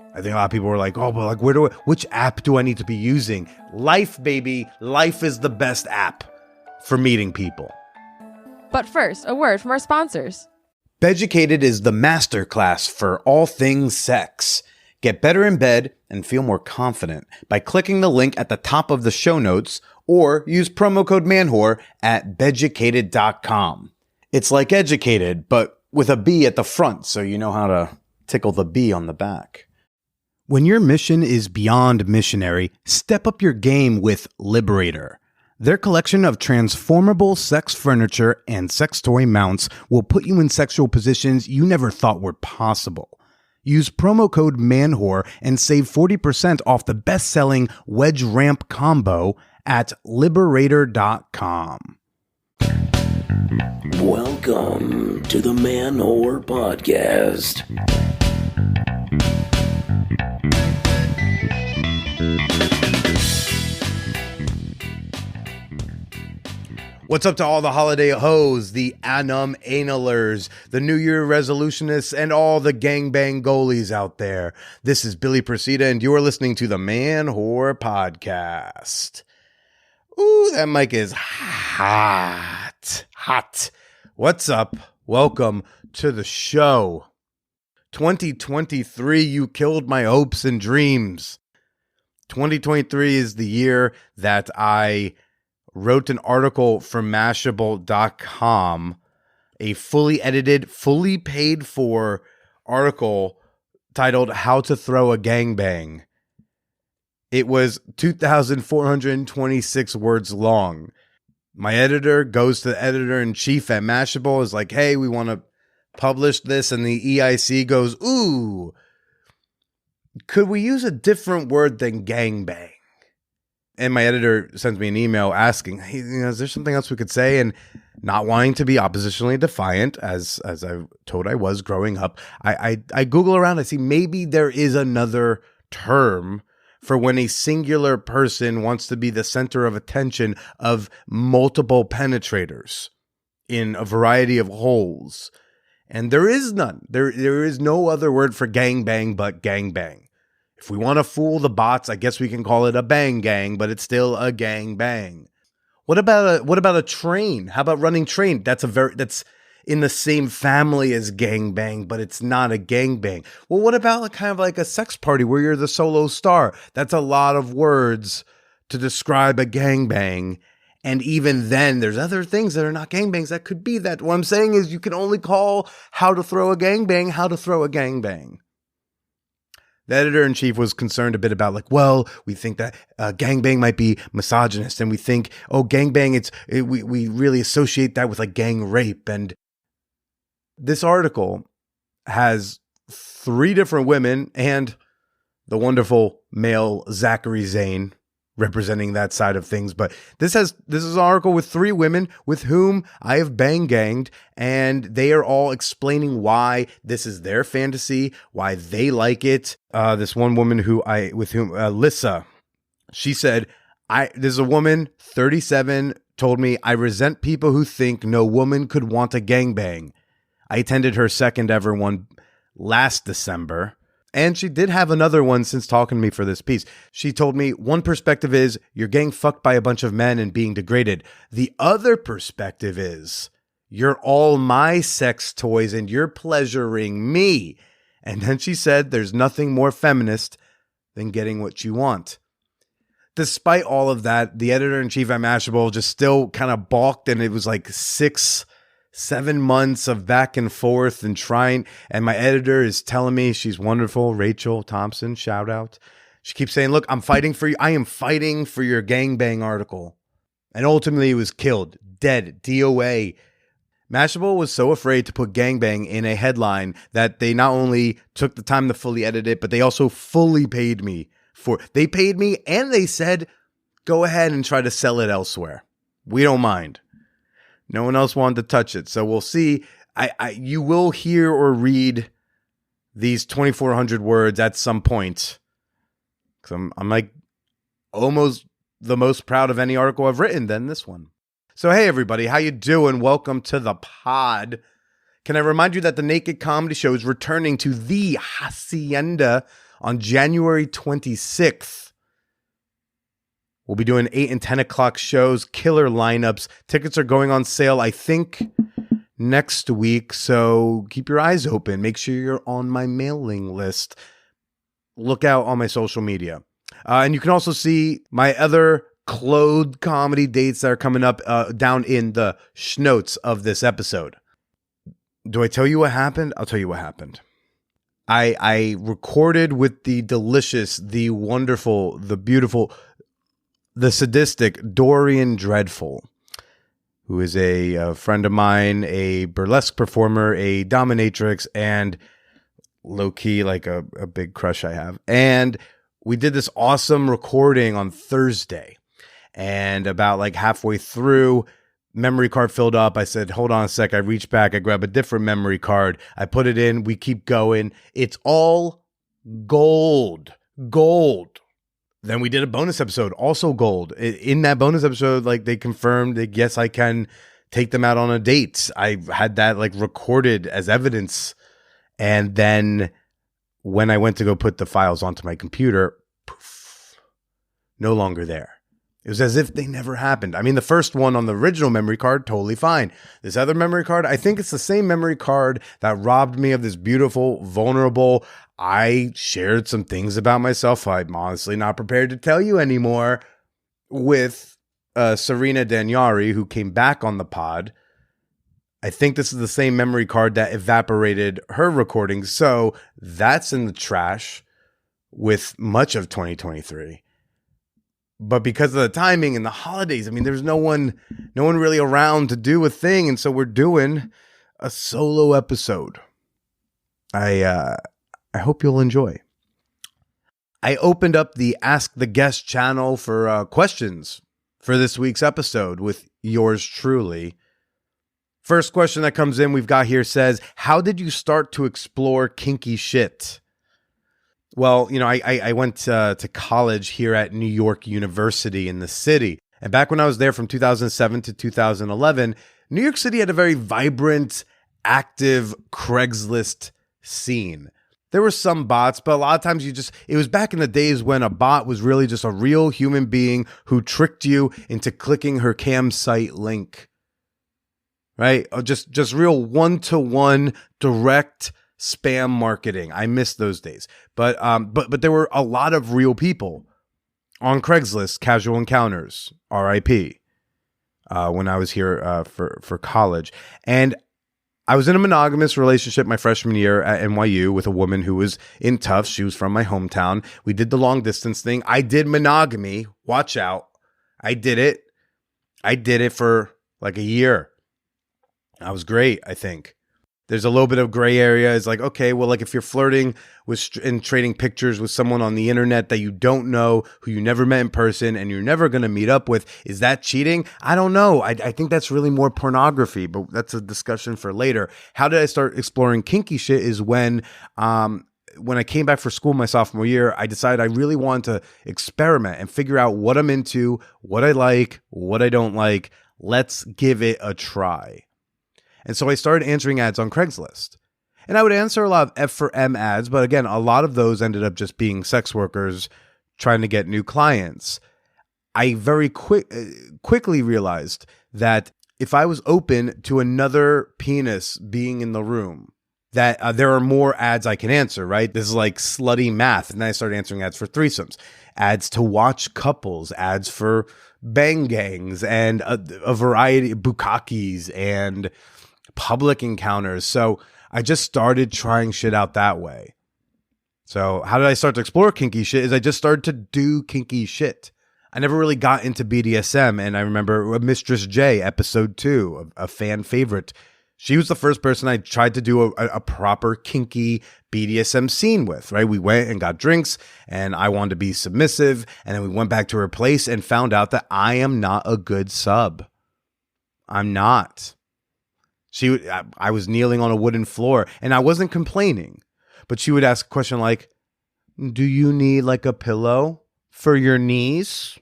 I think a lot of people were like, oh, but like, which app do I need to be using? Life, baby. Life is the best app for meeting people. But first, a word from our sponsors. Beducated is the masterclass for all things sex. Get better in bed and feel more confident by clicking the link at the top of the show notes or use promo code manwhore at beducated.com. It's like educated, but with a B at the front, so you know how to tickle the B on the back. When your mission is beyond missionary, step up your game with Liberator. Their collection of transformable sex furniture and sex toy mounts will put you in sexual positions you never thought were possible. Use promo code MANWHORE and save 40% off the best-selling Wedge Ramp combo at Liberator.com. Welcome to the Man-Whore Podcast. What's up to all the holiday hoes, the anum-analers, the New Year resolutionists, and all the gangbang goalies out there? This is Billy Procida, and you are listening to the Man-Whore Podcast. Ooh, that mic is hot. Hot. What's up? Welcome to the show. 2023, you killed my hopes and dreams. 2023 is the year that I wrote an article for Mashable.com, a fully edited, fully paid for article titled How to Throw a Gangbang. It was 2,426 words long. My editor goes to the editor-in-chief at Mashable, is like, hey, we want to publish this, and the EIC goes, ooh, could we use a different word than gangbang? And my editor sends me an email asking, hey, is there something else we could say? And not wanting to be oppositionally defiant, as I told I was growing up, I Google around, I see maybe there is another term for when a singular person wants to be the center of attention of multiple penetrators in a variety of holes. And there is none. There is no other word for gangbang but gangbang. If we want to fool the bots, I guess we can call it a bang gang, but it's still a gang bang. What about a train? How about running train? That's in the same family as gang bang, but it's not a gang bang. Well, what about kind of like a sex party where you're the solo star? That's a lot of words to describe a gang bang. And even then, there's other things that are not gangbangs that could be that. What I'm saying is you can only call how to throw a gangbang how to throw a gangbang. The editor-in-chief was concerned a bit about like, well, we think that gangbang might be misogynist, and we think, oh, gangbang, we really associate that with like gang rape. And this article has 3 different women and the wonderful male Zachary Zane representing that side of things. But this is an article with 3 women with whom I have bang ganged, and they are all explaining why this is their fantasy, why they like it. This one woman Lissa, she said, there's a woman, 37, told me, I resent people who think no woman could want a gangbang. I attended her second ever one last December. And she did have another one since talking to me for this piece. She told me one perspective is you're getting fucked by a bunch of men and being degraded. The other perspective is you're all my sex toys and you're pleasuring me. And then she said there's nothing more feminist than getting what you want. Despite all of that, the editor-in-chief at Mashable just still kind of balked, and it was like 6-7 months of back and forth and trying, and my editor is telling me, she's wonderful, Rachel Thompson, shout out. She keeps saying, look, I'm fighting for you. I am fighting for your gangbang article. And ultimately he was killed, dead, DOA. Mashable was so afraid to put gangbang in a headline that they not only took the time to fully edit it, but they also fully paid me they paid me, and they said, go ahead and try to sell it elsewhere. We don't mind. No one else wanted to touch it. So we'll see. You will hear or read these 2,400 words at some point. Because I'm like almost the most proud of any article I've written than this one. So hey everybody, how you doing? Welcome to the pod. Can I remind you that the Naked Comedy Show is returning to the Hacienda on January 26th. We'll be doing 8 and 10 o'clock shows, killer lineups. Tickets are going on sale, I think, next week. So keep your eyes open. Make sure you're on my mailing list. Look out on my social media. And you can also see my other clothed comedy dates that are coming up down in the schnotes of this episode. Do I tell you what happened? I'll tell you what happened. I recorded with the delicious, the wonderful, the beautiful, the sadistic Dorian Dreadful, who is a friend of mine, a burlesque performer, a dominatrix, and low-key like a big crush I have. And we did this awesome recording on Thursday. And about like halfway through, memory card filled up. I said, hold on a sec. I reach back. I grab a different memory card. I put it in. We keep going. It's all gold. Gold. Then we did a bonus episode, also gold. In that bonus episode, like they confirmed that, yes, I can take them out on a date. I had that like recorded as evidence. And then when I went to go put the files onto my computer, poof, no longer there. It was as if they never happened. I mean, the first one on the original memory card, totally fine. This other memory card, I think it's the same memory card that robbed me of this beautiful, vulnerable. I shared some things about myself I'm honestly not prepared to tell you anymore with Serena Danyari, who came back on the pod. I think this is the same memory card that evaporated her recording. So that's in the trash with much of 2023. But because of the timing and the holidays, I mean, there's no one really around to do a thing. And so we're doing a solo episode. I hope you'll enjoy. I opened up the Ask the Guest channel for questions for this week's episode with yours truly. First question that comes in, we've got here says, how did you start to explore kinky shit? Well, you know, I went to college here at New York University in the city. And back when I was there from 2007 to 2011, New York City had a very vibrant, active Craigslist scene. There were some bots, but a lot of times it was back in the days when a bot was really just a real human being who tricked you into clicking her campsite link. Right? Just real one-to-one direct spam marketing. I miss those days. But there were a lot of real people on Craigslist, casual encounters, RIP, when I was here for college. And I was in a monogamous relationship my freshman year at NYU with a woman who was in Tufts. She was from my hometown. We did the long distance thing. I did monogamy. Watch out. I did it. I did it for like a year. I was great, I think. There's a little bit of gray area. It's like, okay, well, like if you're flirting with and trading pictures with someone on the internet that you don't know, who you never met in person, and you're never going to meet up with, is that cheating? I don't know. I think that's really more pornography, but that's a discussion for later. How did I start exploring kinky shit is when I came back for school my sophomore year, I decided I really wanted to experiment and figure out what I'm into, what I like, what I don't like. Let's give it a try. And so I started answering ads on Craigslist. And I would answer a lot of F for M ads, but again, a lot of those ended up just being sex workers trying to get new clients. I very quickly realized that if I was open to another penis being in the room, that there are more ads I can answer, right? This is like slutty math. And then I started answering ads for threesomes, ads to watch couples, ads for bang gangs, and a variety of bukkakis and public encounters. So I just started trying shit out that way. So how did I start to explore kinky shit is I just started to do kinky shit. I never really got into BDSM. And I remember Mistress J, episode 2, a fan favorite. She was the first person I tried to do a proper kinky BDSM scene with, right? We went and got drinks and I wanted to be submissive. And then we went back to her place and found out that I am not a good sub. I'm not. I was kneeling on a wooden floor and I wasn't complaining, but she would ask a question like, do you need like a pillow for your knees?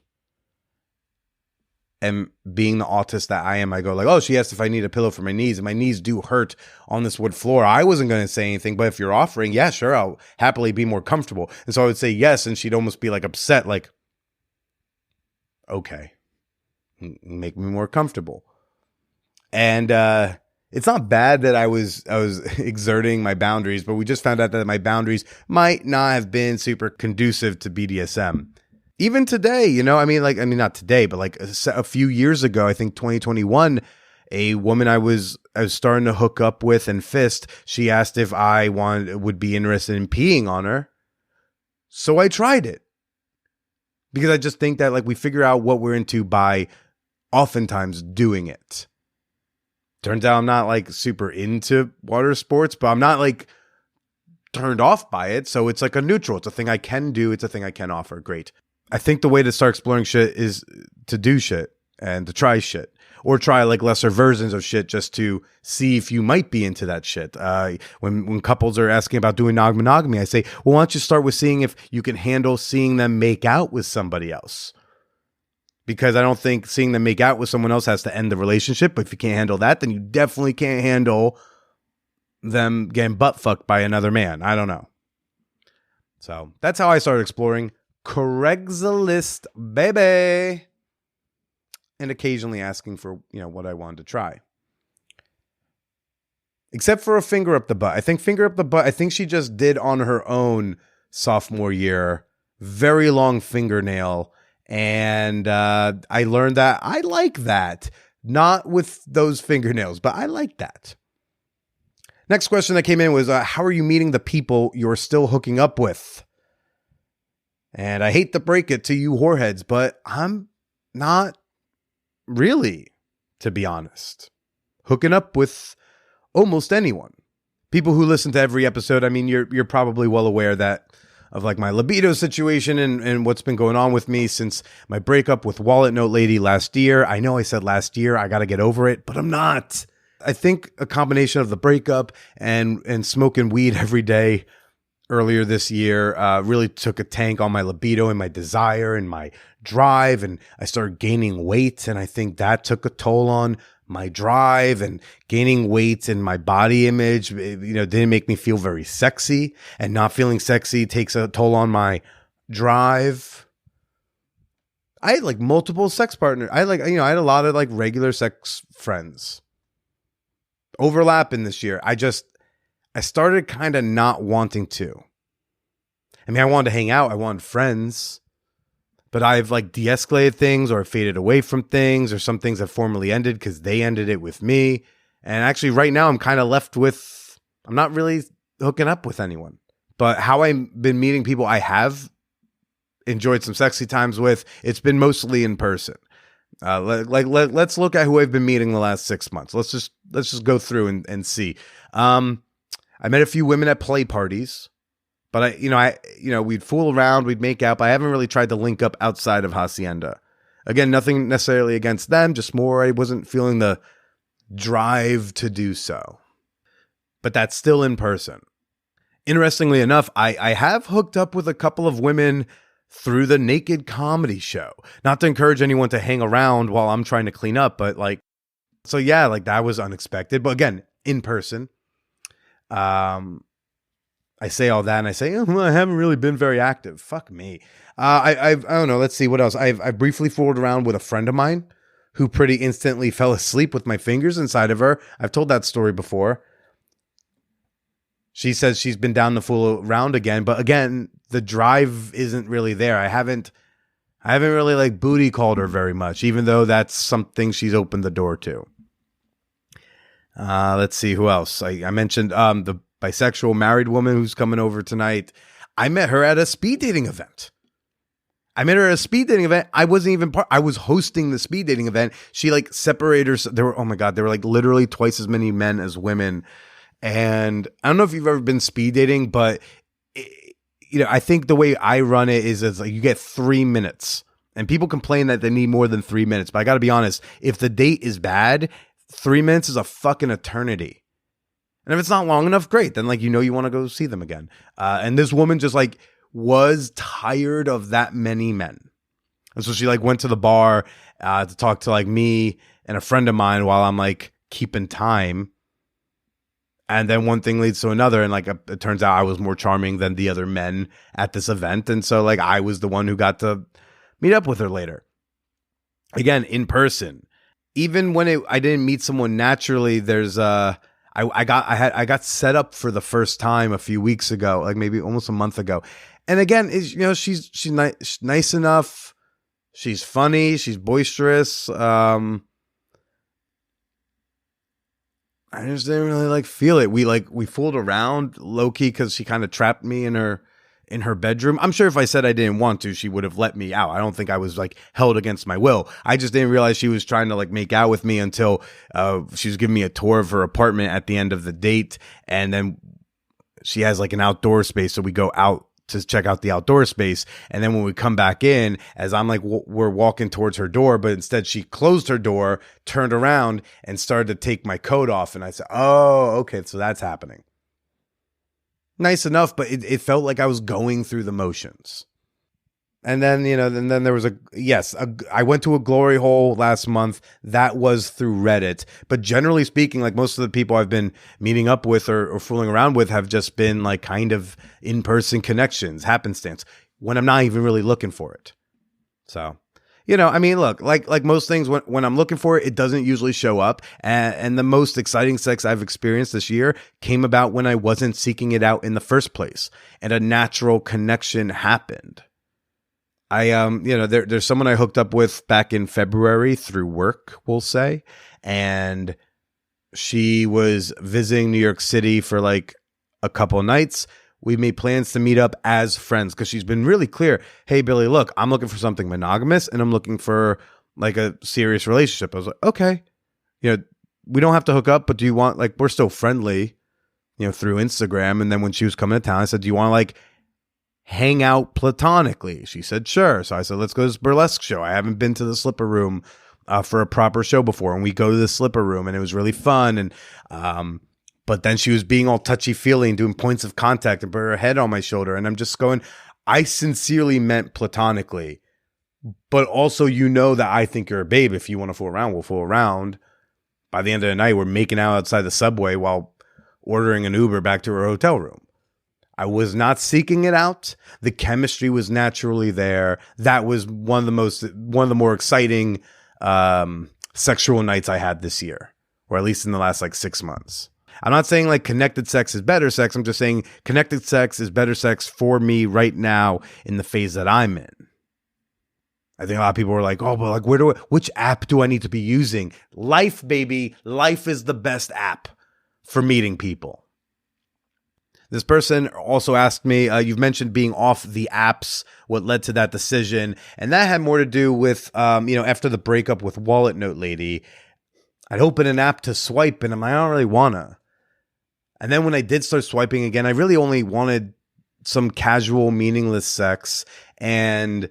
am being the autist that I am, I go like, oh, she asked if I need a pillow for my knees, and my knees do hurt on this wood floor. I wasn't going to say anything, but if you're offering, yeah, sure, I'll happily be more comfortable. And so I would say yes, and she'd almost be like upset, like, okay, make me more comfortable. And it's not bad that I was exerting my boundaries, but we just found out that my boundaries might not have been super conducive to BDSM. Even today, you know, not today, but like a few years ago, I think 2021, a woman I was starting to hook up with and fist, she asked if I would be interested in peeing on her. So I tried it. Because I just think that like we figure out what we're into by oftentimes doing it. Turns out I'm not like super into water sports, but I'm not like turned off by it. So it's like a neutral. It's a thing I can do. It's a thing I can offer. Great. I think the way to start exploring shit is to do shit and to try shit, or try like lesser versions of shit just to see if you might be into that shit. When couples are asking about doing non-monogamy, I say, well, why don't you start with seeing if you can handle seeing them make out with somebody else? Because I don't think seeing them make out with someone else has to end the relationship. But if you can't handle that, then you definitely can't handle them getting butt fucked by another man. I don't know. So that's how I started exploring Craigslist, baby. And occasionally asking for, you know, what I wanted to try. Except for a finger up the butt. I think she just did on her own sophomore year. Very long fingernail. And I learned that I like that. Not with those fingernails, but I like that. Next question that came in was, how are you meeting the people you're still hooking up with? And I hate to break it to you whoreheads, but I'm not really, to be honest, hooking up with almost anyone. People who listen to every episode, I mean, you're probably well aware that of like my libido situation and what's been going on with me since my breakup with Wallet Note Lady last year. I know I said last year, I got to get over it, but I'm not. I think a combination of the breakup and smoking weed every day earlier this year really took a tank on my libido and my desire and my drive, and I started gaining weight, and I think that took a toll on my drive, and gaining weight and my body image, you know, didn't make me feel very sexy, and not feeling sexy takes a toll on my drive. I had like multiple sex partners. I had a lot of like regular sex friends overlap in this year. I started kind of not wanting to. I mean, I wanted to hang out. I wanted friends. But I've like de-escalated things or faded away from things, or some things have formally ended because they ended it with me. And actually right now I'm kind of left with, I'm not really hooking up with anyone. But how I've been meeting people I have enjoyed some sexy times with, it's been mostly in person. Let's look at who I've been meeting the last 6 months. Let's just go through and see. I met a few women at play parties. But we'd fool around, we'd make out, but I haven't really tried to link up outside of Hacienda. Again, nothing necessarily against them, just more I wasn't feeling the drive to do so. But that's still in person. Interestingly enough, I have hooked up with a couple of women through the Naked Comedy Show. Not to encourage anyone to hang around while I'm trying to clean up, but so yeah, that was unexpected. But again, in person. I say all that and I say, I haven't really been very active. Fuck me. I don't know. Let's see what else. I briefly fooled around with a friend of mine who pretty instantly fell asleep with my fingers inside of her. I've told that story before. She says she's been down to fool around again, but again, the drive isn't really there. I haven't really booty called her very much, even though that's something she's opened the door to. Let's see who else. I mentioned the bisexual married woman who's coming over tonight. I met her at a speed dating event. I wasn't even I was hosting the speed dating event. She separated her. There were, oh my God, there were literally twice as many men as women. And I don't know if you've ever been speed dating, but I think the way I run it is you get 3 minutes, and people complain that they need more than 3 minutes. But I got to be honest, if the date is bad, 3 minutes is a fucking eternity. And if it's not long enough, great. Then you want to go see them again. And this woman just was tired of that many men. And so she like went to the bar to talk to like me and a friend of mine while I'm like keeping time. And then one thing leads to another. And like, it turns out I was more charming than the other men at this event. And so like, I was the one who got to meet up with her later. Again, in person. Even when I didn't meet someone naturally, there's I got set up for the first time a few weeks ago, like maybe almost a month ago. And again, she's nice enough. She's funny. She's boisterous. I just didn't really like feel it. We fooled around low key because she kind of trapped me in her bedroom. I'm sure if I said I didn't want to, she would have let me out. I don't think I was like held against my will. I just didn't realize she was trying to like make out with me until she was giving me a tour of her apartment at the end of the date. And then she has like an outdoor space. So we go out to check out the outdoor space. And then when we come back in, as I'm like, we're walking towards her door, but instead she closed her door, turned around and started to take my coat off. And I said, oh, okay. So that's happening. Nice enough, but it felt like I was going through the motions. And then, and then there was I went to a glory hole last month. That was through Reddit. But generally speaking, like most of the people I've been meeting up with or fooling around with have just been like kind of in-person connections, happenstance, when I'm not even really looking for it. So, look, like most things, when I'm looking for it, it doesn't usually show up. And the most exciting sex I've experienced this year came about when I wasn't seeking it out in the first place. And a natural connection happened. There's someone I hooked up with back in February through work, we'll say. And she was visiting New York City for like a couple nights. We made plans to meet up as friends because she's been really clear. Hey, Billy, look, I'm looking for something monogamous and I'm looking for like a serious relationship. I was like, okay, we don't have to hook up, but do you want, like, we're still friendly, through Instagram. And then when she was coming to town, I said, do you want to like hang out platonically? She said, sure. So I said, let's go to this burlesque show. I haven't been to the Slipper Room for a proper show before. And we go to the Slipper Room and it was really fun. And, but then she was being all touchy-feely and doing points of contact and put her head on my shoulder. And I'm just going, I sincerely meant platonically. But also, that I think you're a babe. If you want to fool around, we'll fool around. By the end of the night, we're making out outside the subway while ordering an Uber back to her hotel room. I was not seeking it out. The chemistry was naturally there. That was one of the more exciting sexual nights I had this year, or at least in the last like 6 months. I'm not saying like connected sex is better sex. I'm just saying connected sex is better sex for me right now in the phase that I'm in. I think a lot of people are like, oh, but like, which app do I need to be using? Life, baby. Life is the best app for meeting people. This person also asked me, you've mentioned being off the apps, what led to that decision. And that had more to do with, after the breakup with Wallet Note Lady, I'd open an app to swipe and I'm like, I don't really want to. And then when I did start swiping again, I really only wanted some casual, meaningless sex. And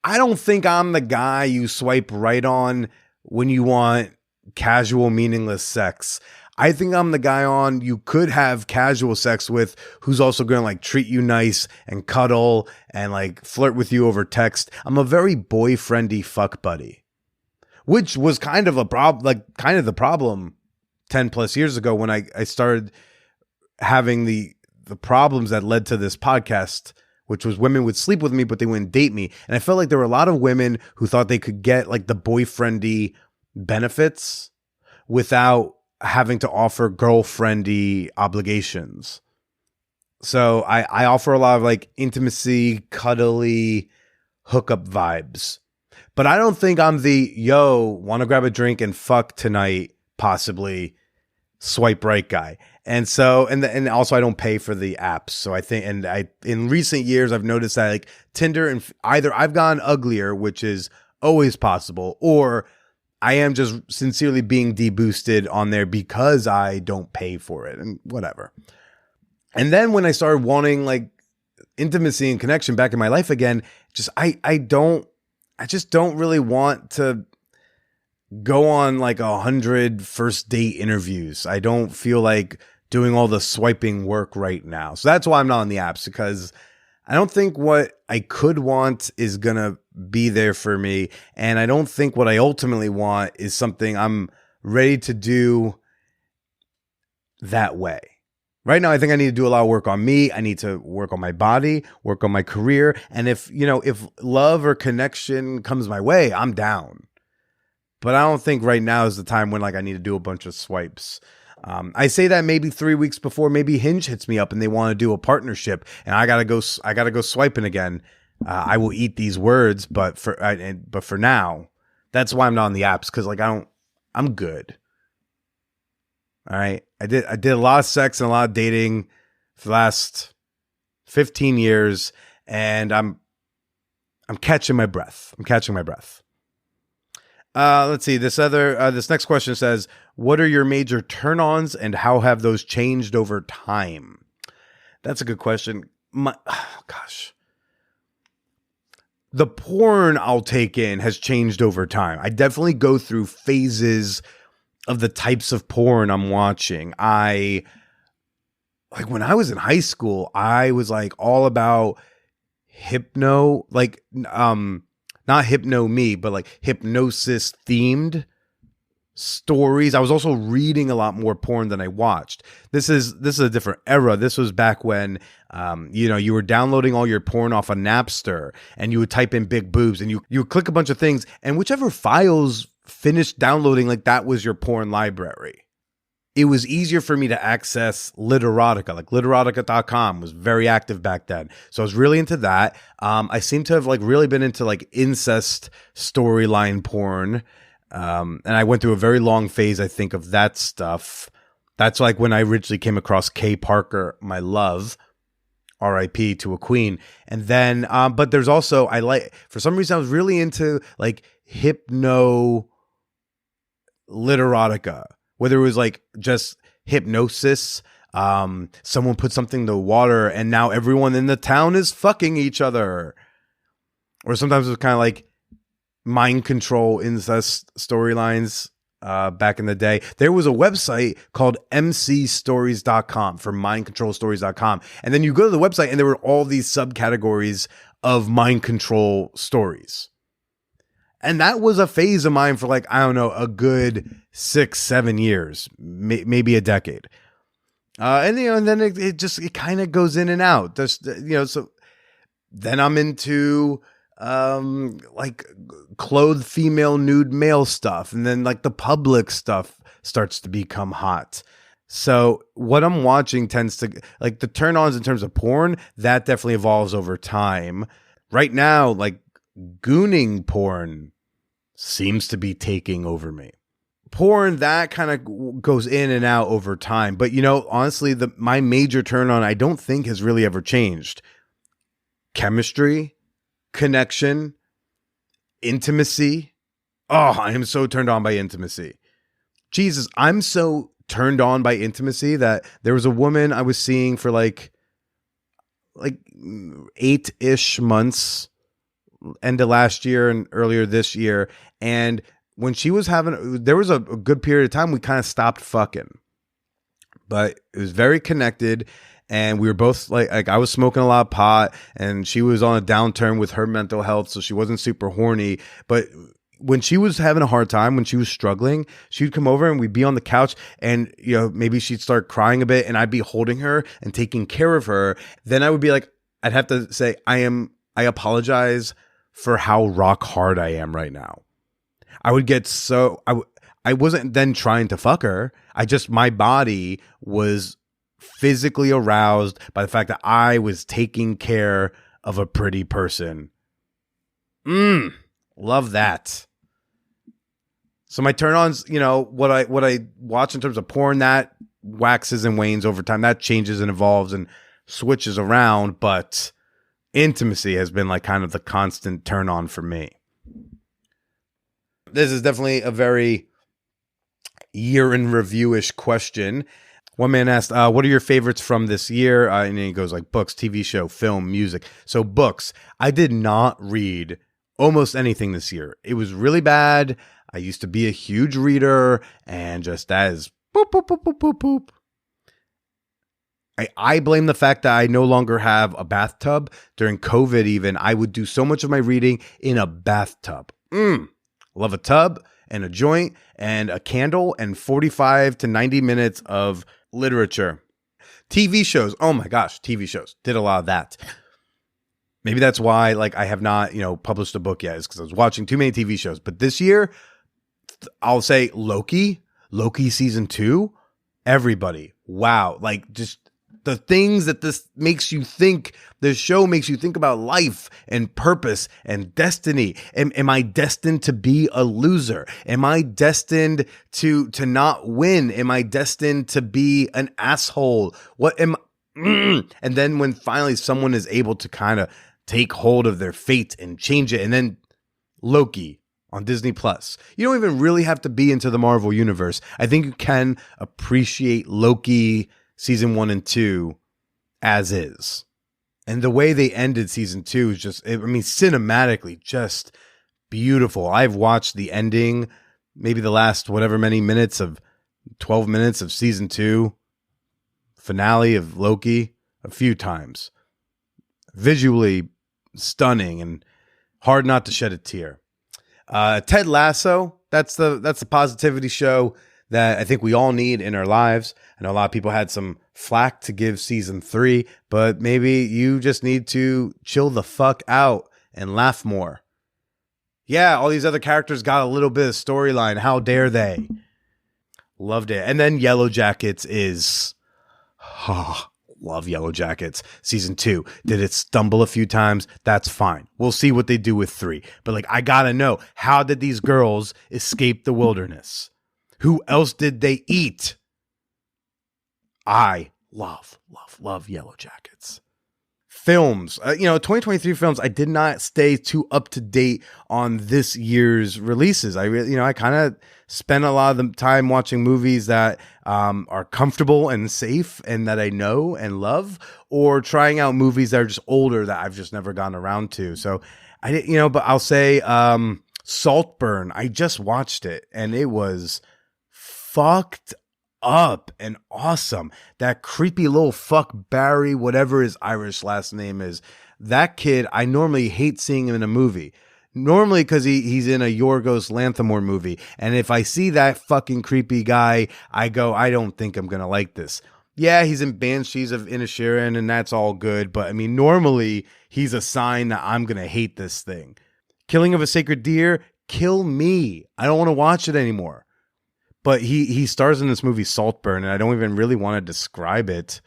I don't think I'm the guy you swipe right on when you want casual, meaningless sex. I think I'm the guy on you could have casual sex with who's also going to like treat you nice and cuddle and like flirt with you over text. I'm a very boyfriendy fuck buddy, which was kind of the problem 10 plus years ago when I started having the problems that led to this podcast, which was women would sleep with me, but they wouldn't date me. And I felt like there were a lot of women who thought they could get like the boyfriendy benefits without having to offer girlfriendy obligations. So I offer a lot of like intimacy, cuddly hookup vibes. But I don't think I'm the, want to grab a drink and fuck tonight, possibly swipe right guy. And so, and also I don't pay for the apps. So I think, in recent years, I've noticed that like Tinder and either I've gone uglier, which is always possible, or I am just sincerely being deboosted on there because I don't pay for it and whatever. And then when I started wanting like intimacy and connection back in my life again, I just don't really want to go on like 100 first date interviews. I don't feel like doing all the swiping work right now. So that's why I'm not on the apps, because I don't think what I could want is going to be there for me. And I don't think what I ultimately want is something I'm ready to do that way. Right now, I think I need to do a lot of work on me. I need to work on my body, work on my career. And if love or connection comes my way, I'm down. But I don't think right now is the time when like I need to do a bunch of swipes. I say that maybe 3 weeks before maybe Hinge hits me up and they want to do a partnership, and I gotta go swiping again. I will eat these words, but for now, that's why I'm not on the apps, because like I'm good. All right, I did a lot of sex and a lot of dating for the last 15 years, and I'm catching my breath. Let's see. This next question says, what are your major turn-ons and how have those changed over time? That's a good question. The porn I'll take in has changed over time. I definitely go through phases of the types of porn I'm watching. Like when I was in high school, I was like all about not hypno me, but like hypnosis themed stories. I was also reading a lot more porn than I watched. This is a different era. This was back when, you were downloading all your porn off of Napster, and you would type in big boobs, and you would click a bunch of things, and whichever files finished downloading, like that was your porn library. It was easier for me to access literotica. Like literotica.com was very active back then. So I was really into that. I seem to have like really been into like incest storyline porn. And I went through a very long phase, I think, of that stuff. That's like when I originally came across Kay Parker, my love, R.I.P. to a queen. And then, but there's also, for some reason, I was really into like hypno literotica. Whether it was like just hypnosis, someone put something in the water and now everyone in the town is fucking each other. Or sometimes it was kind of like mind control incest storylines back in the day. There was a website called mcstories.com for mindcontrolstories.com. And then you go to the website and there were all these subcategories of mind control stories. And that was a phase of mine for like, I don't know, a good 6-7 years, maybe a decade. And then it kind of goes in and out. So then I'm into like clothed female, nude male stuff. And then like the public stuff starts to become hot. So what I'm watching tends to, like the turn-ons in terms of porn, that definitely evolves over time. Right now, like gooning porn seems to be taking over me. Porn, that kind of goes in and out over time. But, honestly, my major turn-on, I don't think has really ever changed. Chemistry, connection, intimacy. Oh, I am so turned on by intimacy. Jesus, I'm so turned on by intimacy that there was a woman I was seeing for like 8-ish months, end of last year and earlier this year. And when she was there was a good period of time we kind of stopped fucking, but it was very connected. And we were both like I was smoking a lot of pot and she was on a downturn with her mental health. So she wasn't super horny, but when she was having a hard time, when she was struggling, she'd come over and we'd be on the couch and, maybe she'd start crying a bit and I'd be holding her and taking care of her. Then I would be like, I'd have to say, I apologize for how rock hard I am right now. I would get I wasn't then trying to fuck her. My body was physically aroused by the fact that I was taking care of a pretty person. Love that. So my turn-ons, what I watch in terms of porn, that waxes and wanes over time. That changes and evolves and switches around, but intimacy has been like kind of the constant turn-on for me. This is definitely a very year in review-ish question. One man asked, what are your favorites from this year? And he goes like books, TV show, film, music. So books. I did not read almost anything this year. It was really bad. I used to be a huge reader and just that is boop, boop, boop, boop, boop, boop. I blame the fact that I no longer have a bathtub. During COVID even, I would do so much of my reading in a bathtub. Love a tub and a joint and a candle and 45 to 90 minutes of literature. TV shows. Oh my gosh, TV shows. Did a lot of that. Maybe that's why like I have not, published a book yet, is because I was watching too many TV shows. But this year, I'll say Loki season 2, everybody. Wow. Like just the things that this show makes you think about life and purpose and destiny. Am I destined to be a loser? Am I destined to not win? Am I destined to be an asshole? And then when finally someone is able to kind of take hold of their fate and change it, and then Loki on Disney Plus. You don't even really have to be into the Marvel universe. I think you can appreciate Loki season 1 and 2 as is. And the way they ended season 2 is just, cinematically, just beautiful. I've watched the ending, maybe the last 12 minutes of season 2, finale of Loki, a few times. Visually stunning and hard not to shed a tear. Ted Lasso, that's the positivity show that I think we all need in our lives. I know a lot of people had some flack to give season 3, but maybe you just need to chill the fuck out and laugh more. Yeah, all these other characters got a little bit of storyline. How dare they? Loved it. And then Yellow Jackets is... love Yellow Jackets. Season 2. Did it stumble a few times? That's fine. We'll see what they do with 3. But I gotta know, how did these girls escape the wilderness? Who else did they eat? I love Yellow Jackets. Films, 2023 films. I did not stay too up to date on this year's releases. I kind of spent a lot of the time watching movies that are comfortable and safe and that I know and love, or trying out movies that are just older that I've just never gotten around to. So I didn't, but I'll say Saltburn. I just watched it and it was fucked up and awesome. That creepy little fuck Barry, whatever his Irish last name is, that kid, I normally hate seeing him in a movie. Normally because he's in a Yorgos Lanthimos movie. And if I see that fucking creepy guy, I go, I don't think I'm going to like this. Yeah, he's in Banshees of Inisherin and that's all good. But normally he's a sign that I'm going to hate this thing. Killing of a Sacred Deer, kill me. I don't want to watch it anymore. But he stars in this movie Saltburn, and I don't even really want to describe it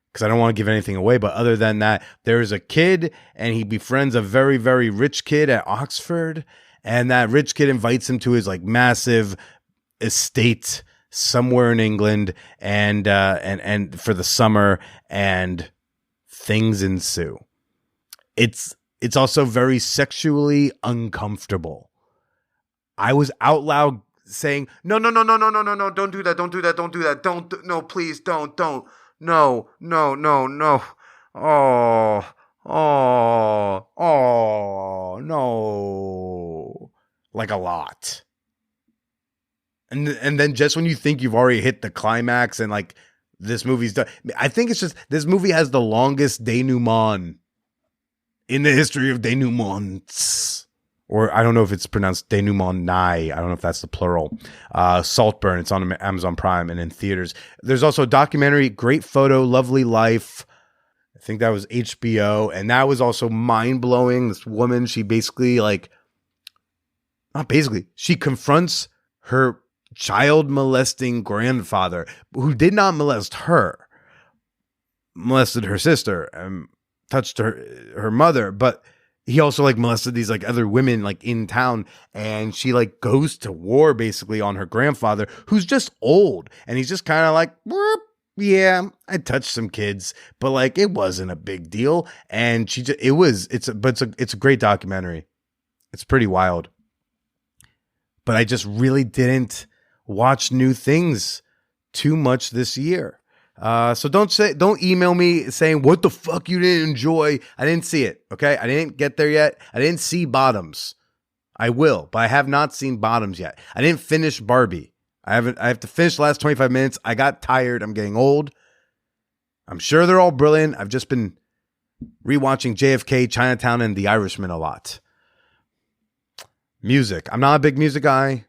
because I don't want to give anything away. But other than that, there's a kid, and he befriends a very, very rich kid at Oxford, and that rich kid invites him to his massive estate somewhere in England, and for the summer, and things ensue. It's also very sexually uncomfortable. I was out loud saying, no, don't do that, no, please, don't, no, no, like a lot. And then just when you think you've already hit the climax and this movie's done, I think it's just, this movie has the longest denouement in the history of denouements. Or I don't know if it's pronounced denouement. I don't know if that's the plural. Saltburn. It's on Amazon Prime and in theaters. There's also a documentary, Great Photo, Lovely Life. I think that was HBO. And that was also mind-blowing. This woman, she basically she confronts her child molesting grandfather, who did not molest her, molested her sister and touched her mother, but he also molested these other women in town, and she goes to war basically on her grandfather, who's just old, and he's just kind of yeah, I touched some kids, but it wasn't a big deal. And it's a great documentary. It's pretty wild. But I just really didn't watch new things too much this year. So don't email me saying what the fuck you didn't enjoy. I didn't see it. Okay. I didn't get there yet. I didn't see Bottoms. I will, but I have not seen Bottoms yet. I didn't finish Barbie. I have to finish the last 25 minutes. I got tired. I'm getting old. I'm sure they're all brilliant. I've just been rewatching JFK, Chinatown, and The Irishman a lot. Music. I'm not a big music guy.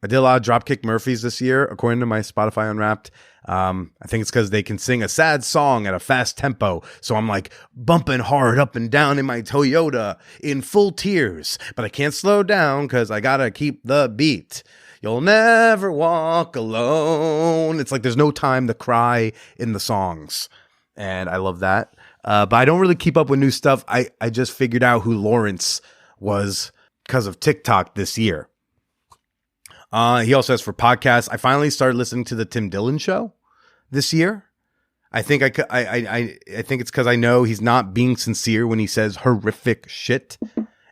I did a lot of Dropkick Murphys this year, according to my Spotify Unwrapped. I think it's because they can sing a sad song at a fast tempo. So I'm like bumping hard up and down in my Toyota in full tears. But I can't slow down because I got to keep the beat. You'll never walk alone. It's like there's no time to cry in the songs. And I love that. But I don't really keep up with new stuff. I just figured out who Lawrence was because of TikTok this year. He also has for podcasts. I finally started listening to the Tim Dillon Show this year. I think I think it's because I know he's not being sincere when he says horrific shit.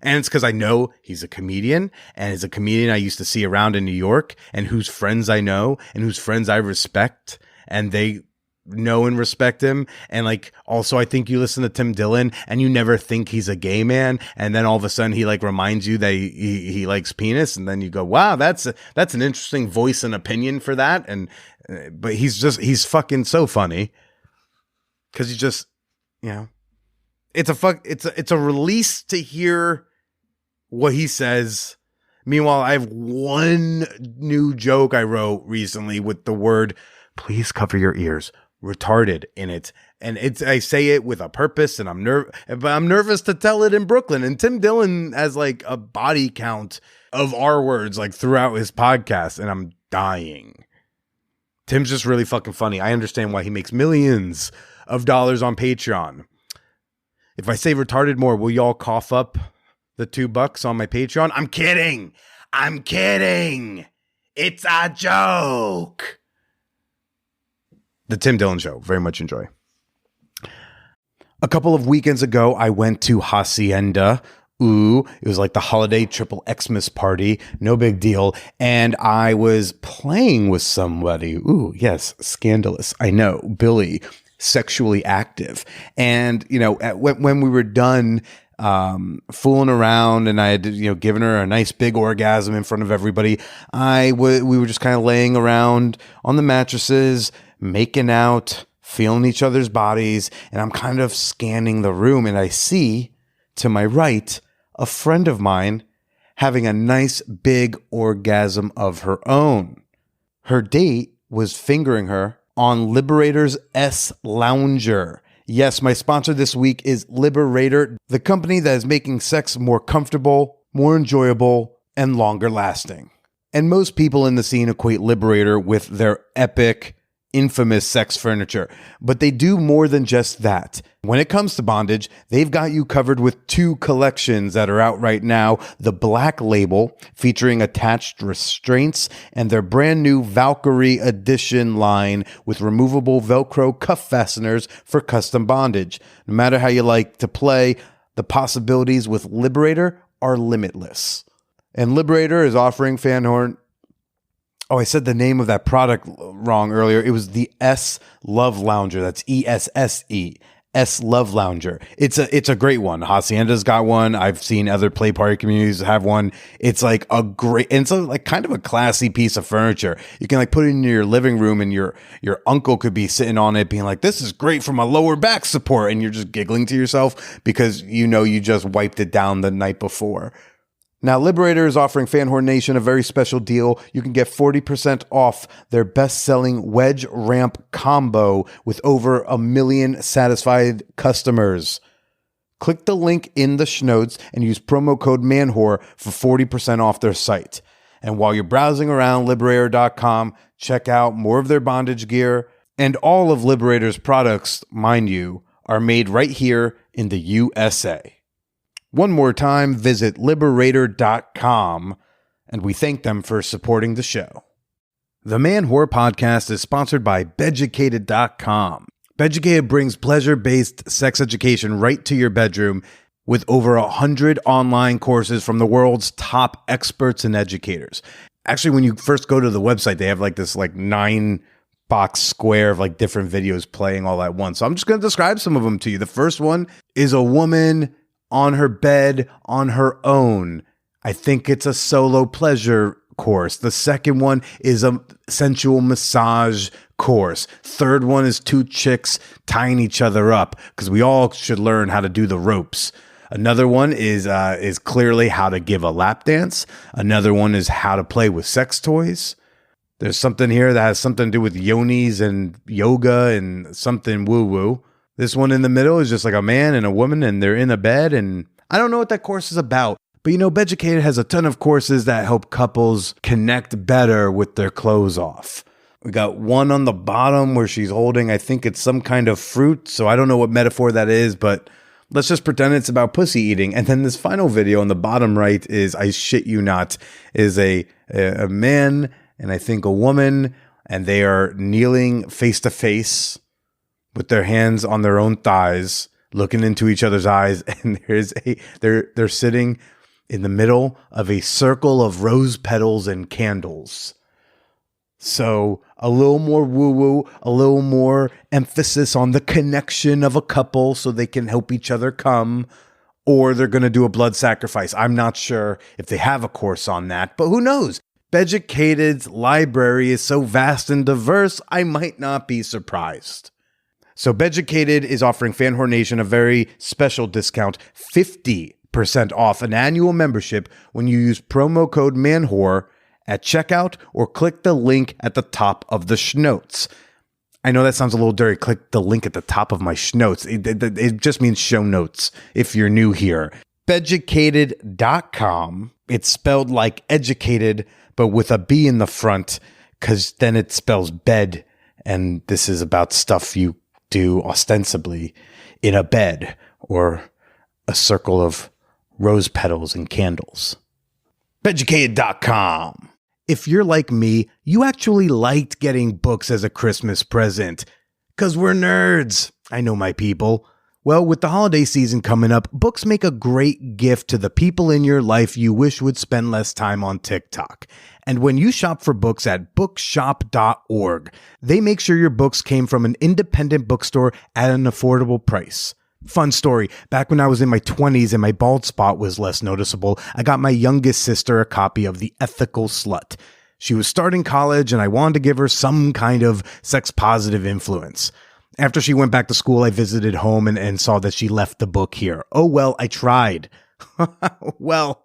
And it's because I know he's a comedian, and as a comedian I used to see around in New York, and whose friends I know and whose friends I respect, and they know and respect him. And like, also I think you listen to Tim Dillon and you never think he's a gay man, and then all of a sudden he like reminds you that he likes penis, and then you go, wow, that's an interesting voice and opinion for that. And but he's fucking so funny because you just, you know, it's a release to hear what he says. Meanwhile, I have one new joke I wrote recently with the word, please cover your ears, retarded in it, and I say it with a purpose, and I'm nervous to tell it in Brooklyn. And Tim Dillon has like a body count of R words like throughout his podcast, and I'm dying. Tim's just really fucking funny. I understand why he makes millions of dollars on Patreon. If I say retarded more, will y'all cough up the $2 on my Patreon? I'm kidding. It's a joke. The Tim Dillon Show. Very much enjoy. A couple of weekends ago, I went to Hacienda. Ooh, it was like the holiday triple Xmas party. No big deal. And I was playing with somebody. Ooh, yes, scandalous. I know, Billy, sexually active. And, you know, when we were done fooling around and I had, you know, given her a nice big orgasm in front of everybody, we were just kind of laying around on the mattresses, making out, feeling each other's bodies, and I'm kind of scanning the room, and I see to my right a friend of mine having a nice big orgasm of her own. Her date was fingering her on Liberator's S Lounger. Yes, my sponsor this week is Liberator, the company that is making sex more comfortable, more enjoyable, and longer lasting. And most people in the scene equate Liberator with their epic, infamous sex furniture, but they do more than just that. When it comes to bondage, they've got you covered with 2 collections that are out right now. The Black Label, featuring attached restraints, and their brand new Valkyrie Edition line with removable Velcro cuff fasteners for custom bondage. No matter how you like to play, the possibilities with Liberator are limitless. And Liberator is offering Fanhorn. Oh, I said the name of that product wrong earlier. It was the S Love Lounger. That's ESSE. S Love Lounger. It's a great one. Hacienda's got one. I've seen other play party communities have one. It's like a great, and it's like kind of a classy piece of furniture. You can like put it in your living room, and your uncle could be sitting on it being like, this is great for my lower back support. And you're just giggling to yourself because you know you just wiped it down the night before. Now, Liberator is offering Fanhorn Nation a very special deal. You can get 40% off their best-selling Wedge Ramp combo with over 1 million satisfied customers. Click the link in the schnotes and use promo code MANWHORE for 40% off their site. And while you're browsing around Liberator.com, check out more of their bondage gear. And all of Liberator's products, mind you, are made right here in the USA. One more time, visit Liberator.com, and we thank them for supporting the show. The Man Whore Podcast is sponsored by Beducated.com. Beducated brings pleasure-based sex education right to your bedroom with over 100 online courses from the world's top experts and educators. Actually, when you first go to the website, they have like this like 9-box square of like different videos playing all at once. So I'm just going to describe some of them to you. The first one is a woman on her bed on her own. I think it's a solo pleasure course. The second one is a sensual massage course. Third one is two chicks tying each other up, because we all should learn how to do the ropes. Another one is clearly how to give a lap dance. Another one is how to play with sex toys. There's something here that has something to do with yonis and yoga and something woo-woo. This one in the middle is just like a man and a woman, and they're in a bed, and I don't know what that course is about. But Beducated has a ton of courses that help couples connect better with their clothes off. We got one on the bottom where she's holding, I think it's some kind of fruit, so I don't know what metaphor that is, but let's just pretend it's about pussy eating. And then this final video on the bottom right is, I shit you not, is a man and I think a woman, and they are kneeling face to face with their hands on their own thighs, looking into each other's eyes, and they're sitting in the middle of a circle of rose petals and candles. So a little more woo-woo, a little more emphasis on the connection of a couple so they can help each other come, or they're going to do a blood sacrifice. I'm not sure if they have a course on that, but who knows? Beducated's library is so vast and diverse, I might not be surprised. So Beducated is offering Fan Whore Nation a very special discount, 50% off an annual membership when you use promo code MANWHORE at checkout or click the link at the top of the schnotes. I know that sounds a little dirty. Click the link at the top of my schnotes. It just means show notes if you're new here. Beducated.com. It's spelled like educated, but with a B in the front, because then it spells bed. And this is about stuff you do ostensibly in a bed or a circle of rose petals and candles. Beducated.com. If you're like me, you actually liked getting books as a Christmas present. 'Cause we're nerds. I know my people. Well, with the holiday season coming up, books make a great gift to the people in your life you wish would spend less time on TikTok. And when you shop for books at bookshop.org, they make sure your books came from an independent bookstore at an affordable price. Fun story, back when I was in my 20s and my bald spot was less noticeable, I got my youngest sister a copy of The Ethical Slut. She was starting college and I wanted to give her some kind of sex-positive influence. After she went back to school, I visited home and saw that she left the book here. Oh well, I tried. Well,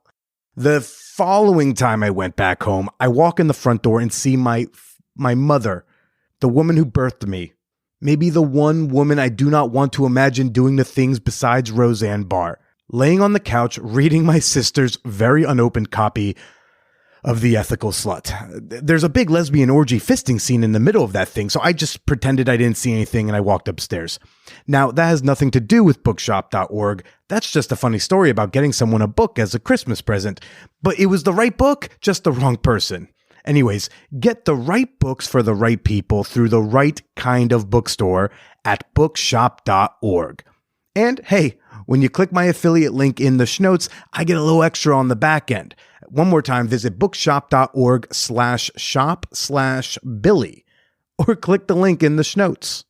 the following time I went back home, I walk in the front door and see my mother, the woman who birthed me. Maybe the one woman I do not want to imagine doing the things besides Roseanne Barr, laying on the couch reading my sister's very unopened copy of The Ethical Slut. There's a big lesbian orgy fisting scene in the middle of that thing, so I just pretended I didn't see anything and I walked upstairs. Now, that has nothing to do with bookshop.org. That's just a funny story about getting someone a book as a Christmas present. But it was the right book, just the wrong person. Anyways, get the right books for the right people through the right kind of bookstore at bookshop.org. And hey, when you click my affiliate link in the schnotes, I get a little extra on the back end. One more time, visit bookshop.org/shop/Billy or click the link in the schnotes.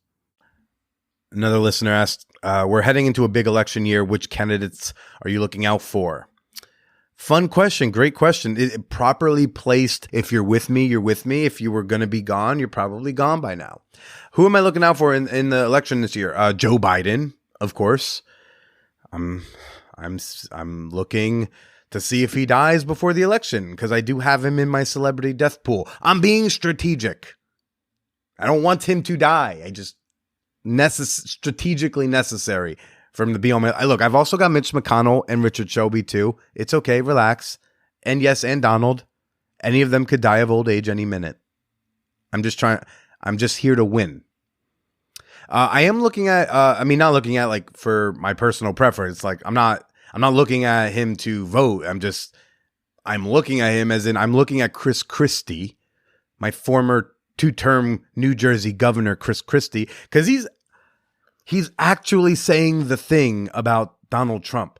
Another listener asked, we're heading into a big election year. Which candidates are you looking out for? Fun question. Great question. It properly placed. If you're with me, you're with me. If you were going to be gone, you're probably gone by now. Who am I looking out for in the election this year? Joe Biden, of course. I'm looking to see if he dies before the election because I do have him in my celebrity death pool. I'm being strategic. I don't want him to die. I just strategically necessary for him to be on my... Look, I've also got Mitch McConnell and Richard Shelby too. It's okay, relax. And yes, and Donald. Any of them could die of old age any minute. I'm just here to win. I am looking at, not looking at like for my personal preference. Like I'm not looking at him to vote. I'm looking at him as in I'm looking at Chris Christie, my former 2-term New Jersey governor, Chris Christie, because he's actually saying the thing about Donald Trump.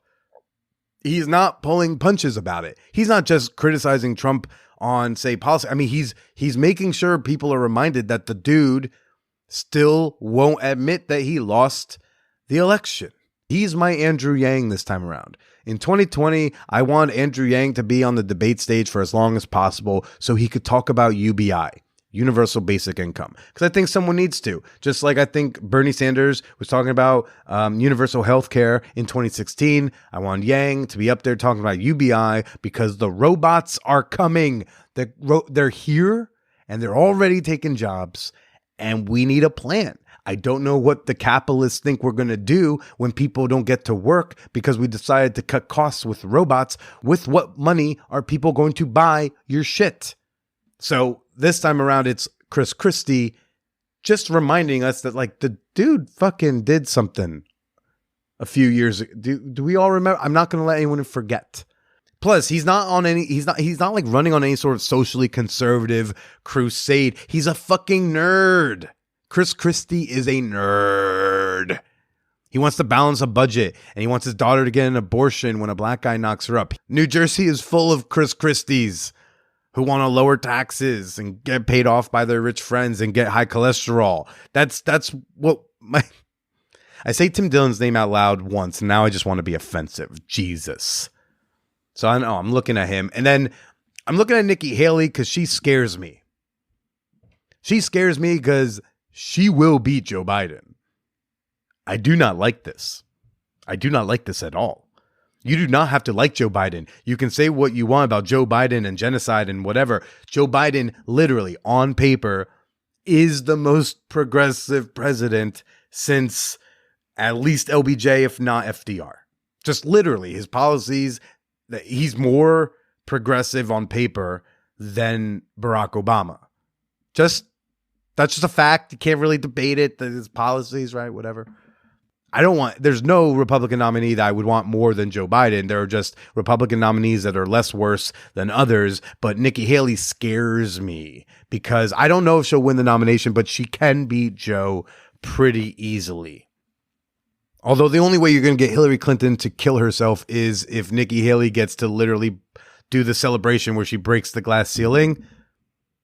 He's not pulling punches about it. He's not just criticizing Trump on, say, policy. I mean, he's making sure people are reminded that the dude still won't admit that he lost the election. He's my Andrew Yang this time around. In 2020, I want Andrew Yang to be on the debate stage for as long as possible so he could talk about UBI, Universal Basic Income, because I think someone needs to. Just like I think Bernie Sanders was talking about universal health care in 2016, I want Yang to be up there talking about UBI because the robots are coming. They're here and they're already taking jobs, and we need a plan. I don't know what the capitalists think we're going to do when people don't get to work because we decided to cut costs with robots. With what money are people going to buy your shit? So this time around, it's Chris Christie just reminding us that, like, the dude fucking did something a few years ago. Do we all remember? I'm not going to let anyone forget. Plus, he's not like running on any sort of socially conservative crusade. He's a fucking nerd. Chris Christie is a nerd. He wants to balance a budget, and he wants his daughter to get an abortion when a black guy knocks her up. New Jersey is full of Chris Christies who want to lower taxes and get paid off by their rich friends and get high cholesterol. That's what I say Tim Dillon's name out loud once, and now I just want to be offensive. Jesus. So I know I'm looking at him, and then I'm looking at Nikki Haley because she scares me. She scares me because she will beat Joe Biden. I do not like this. I do not like this at all. You do not have to like Joe Biden. You can say what you want about Joe Biden and genocide and whatever. Joe Biden, literally, on paper, is the most progressive president since at least LBJ, if not FDR. Just literally, his policies, he's more progressive on paper than Barack Obama. That's just a fact. You can't really debate it. His policies, right? Whatever. There's no Republican nominee that I would want more than Joe Biden. There are just Republican nominees that are less worse than others. But Nikki Haley scares me because I don't know if she'll win the nomination, but she can beat Joe pretty easily. Although the only way you're going to get Hillary Clinton to kill herself is if Nikki Haley gets to literally do the celebration where she breaks the glass ceiling.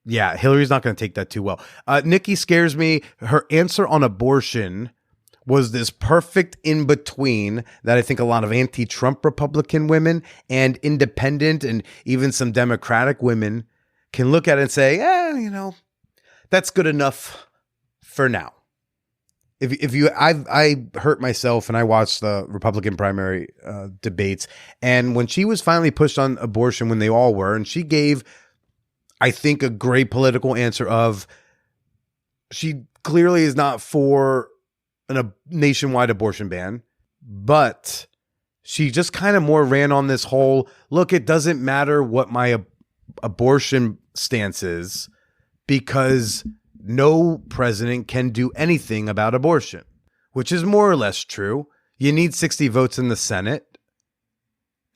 Yeah, Hillary's not going to take that too well. Nikki scares me. Her answer on abortion was this perfect in-between that I think a lot of anti-Trump Republican women and independent and even some Democratic women can look at it and say, that's good enough for now. I hurt myself and I watched the Republican primary debates, and when she was finally pushed on abortion, when they all were, and she gave, I think, a great political answer of she clearly is not for a nationwide abortion ban, but she just kind of more ran on this whole, look, it doesn't matter what my abortion stance is because no president can do anything about abortion, which is more or less true. You need 60 votes in the Senate.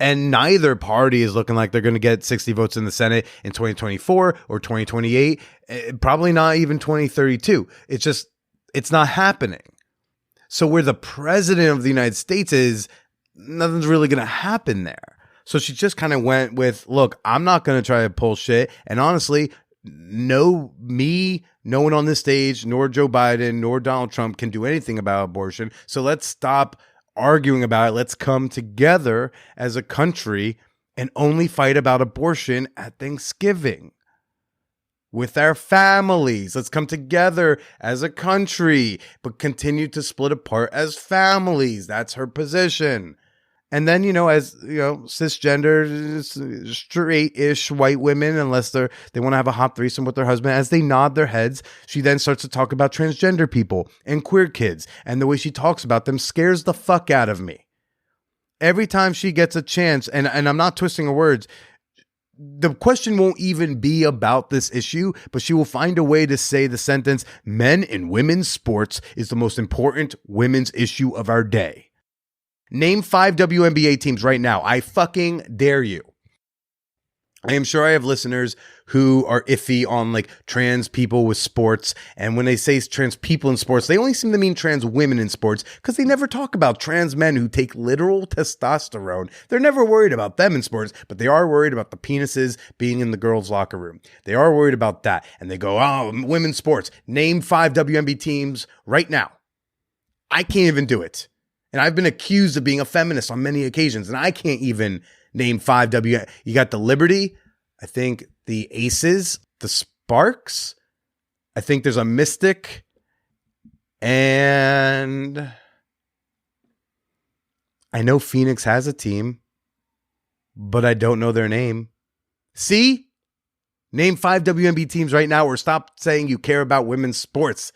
And neither party is looking like they're going to get 60 votes in the Senate in 2024 or 2028, probably not even 2032. It's not happening. So where the president of the United States is, nothing's really going to happen there. So she just kind of went with, look, I'm not going to try to pull shit. And honestly, no one on this stage, nor Joe Biden, nor Donald Trump can do anything about abortion. So let's stop arguing about it. Let's come together as a country and only fight about abortion at Thanksgiving with our families. Let's come together as a country, but continue to split apart as families. That's her position. And then, as cisgender, straight-ish white women, unless they want to have a hot threesome with their husband, as they nod their heads, she then starts to talk about transgender people and queer kids. And the way she talks about them scares the fuck out of me. Every time she gets a chance, and I'm not twisting her words, the question won't even be about this issue, but she will find a way to say the sentence, men in women's sports is the most important women's issue of our day. Name 5 WNBA teams right now. I fucking dare you. I am sure I have listeners who are iffy on like trans people with sports. And when they say trans people in sports, they only seem to mean trans women in sports because they never talk about trans men who take literal testosterone. They're never worried about them in sports, but they are worried about the penises being in the girls' locker room. They are worried about that. And they go, oh, women's sports. Name 5 WNBA teams right now. I can't even do it. And I've been accused of being a feminist on many occasions, and I can't even name 5 You got the Liberty, I think the Aces, the Sparks, I think there's a Mystic, and I know Phoenix has a team, but I don't know their name. See? Name 5 WNBA teams right now, or stop saying you care about women's sports.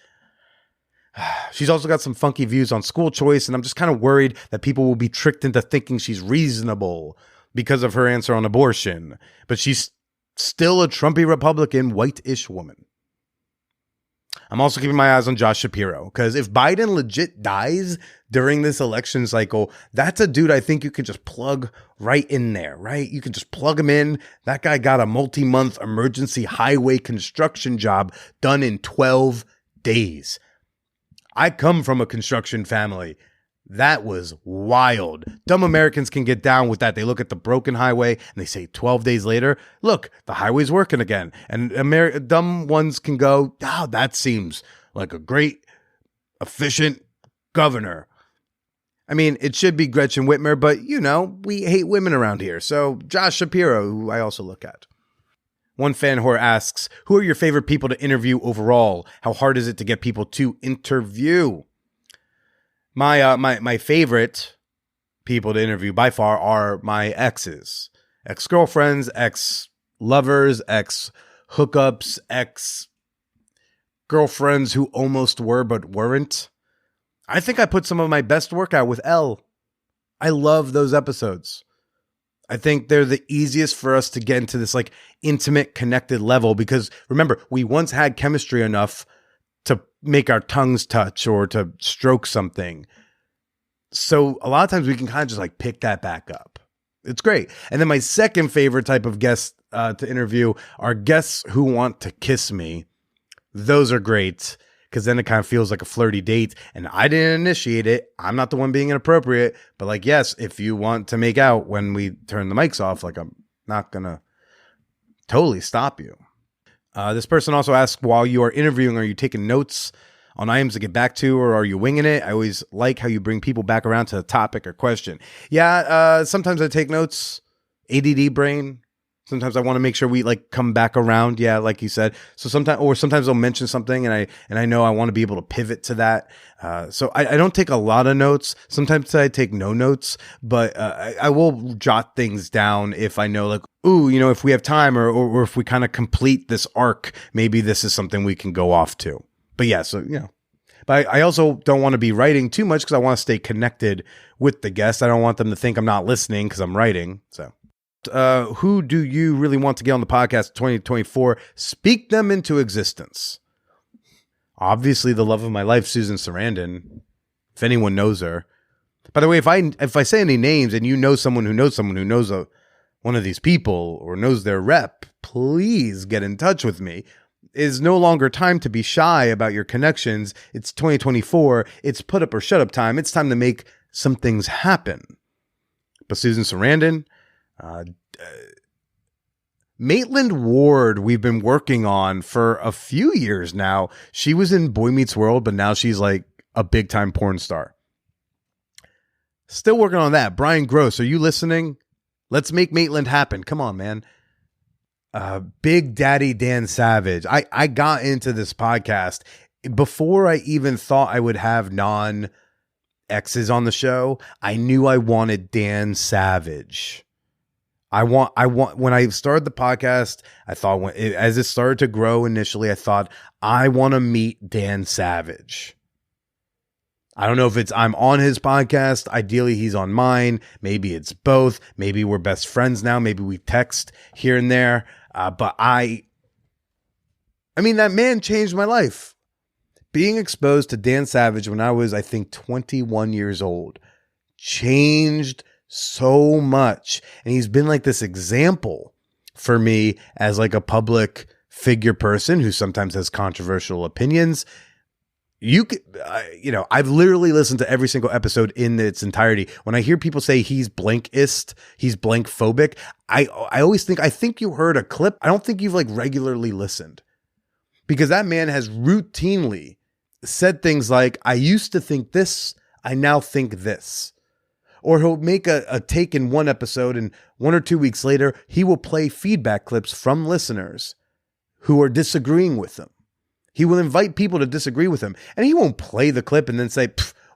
She's also got some funky views on school choice, and I'm just kind of worried that people will be tricked into thinking she's reasonable because of her answer on abortion. But she's still a Trumpy Republican, white-ish woman. I'm also keeping my eyes on Josh Shapiro, because if Biden legit dies during this election cycle, that's a dude I think you could just plug right in there, right? You can just plug him in. That guy got a multi-month emergency highway construction job done in 12 days. I come from a construction family. That was wild. Dumb Americans can get down with that. They look at the broken highway and they say 12 days later, look, the highway's working again. And dumb ones can go, oh, that seems like a great, efficient governor. I mean, it should be Gretchen Whitmer, but you know, we hate women around here. So Josh Shapiro, who I also look at. One fan whore asks, who are your favorite people to interview overall? How hard is it to get people to interview? My favorite people to interview by far are my exes, ex-girlfriends, ex-lovers, ex-hookups, ex-girlfriends who almost were but weren't. I think I put some of my best work out with Elle. I love those episodes. I think they're the easiest for us to get into this like intimate, connected level because remember, we once had chemistry enough to make our tongues touch or to stroke something. So a lot of times we can kind of just like pick that back up. It's great. And then my second favorite type of guest to interview are guests who want to kiss me. Those are great because then it kind of feels like a flirty date and I didn't initiate it. I'm not the one being inappropriate, but like, yes, if you want to make out when we turn the mics off, like I'm not going to totally stop you. This person also asks, while you are interviewing, are you taking notes on items to get back to, or are you winging it? I always like how you bring people back around to the topic or question. Yeah, sometimes I take notes, ADD brain. Sometimes I want to make sure we like come back around. Yeah, like you said. So sometimes I'll mention something and I know I want to be able to pivot to that. So I don't take a lot of notes. Sometimes I take no notes, but I will jot things down if I know like, ooh, you know, if we have time or if we kind of complete this arc, maybe this is something we can go off to. But yeah, so, you know, but I also don't want to be writing too much because I want to stay connected with the guest. I don't want them to think I'm not listening because I'm writing. So. Who do you really want to get on the podcast 2024? Speak them into existence. Obviously, the love of my life, Susan Sarandon, if anyone knows her. By the way, if I say any names and you know someone who knows one of these people or knows their rep, please get in touch with me. It's no longer time to be shy about your connections. It's 2024. It's put up or shut up time. It's time to make some things happen. But Susan Sarandon, Maitland Ward, we've been working on for a few years now. She was in Boy Meets World, but now she's like a big time porn star. Still working on that. Brian Gross, are you listening? Let's make Maitland happen. Come on, man. Big Daddy Dan Savage. I got into this podcast before I even thought I would have non-exes on the show. I knew I wanted Dan Savage. I want when I started the podcast, I thought as it started to grow initially, I thought I want to meet Dan Savage. I don't know if it's I'm on his podcast. Ideally, he's on mine. Maybe it's both. Maybe we're best friends now. Maybe we text here and there. But I mean, that man changed my life. Being exposed to Dan Savage when I was, I think, 21 years old changed so much. And he's been like this example for me as like a public figure person who sometimes has controversial opinions. I've literally listened to every single episode in its entirety. When I hear people say he's blankist, he's blank phobic, I always think you heard a clip. I don't think you've like regularly listened, because that man has routinely said things like, I used to think this, I now think this. Or he'll make a take in one episode, and 1 or 2 weeks later, he will play feedback clips from listeners who are disagreeing with him. He will invite people to disagree with him, and he won't play the clip and then say,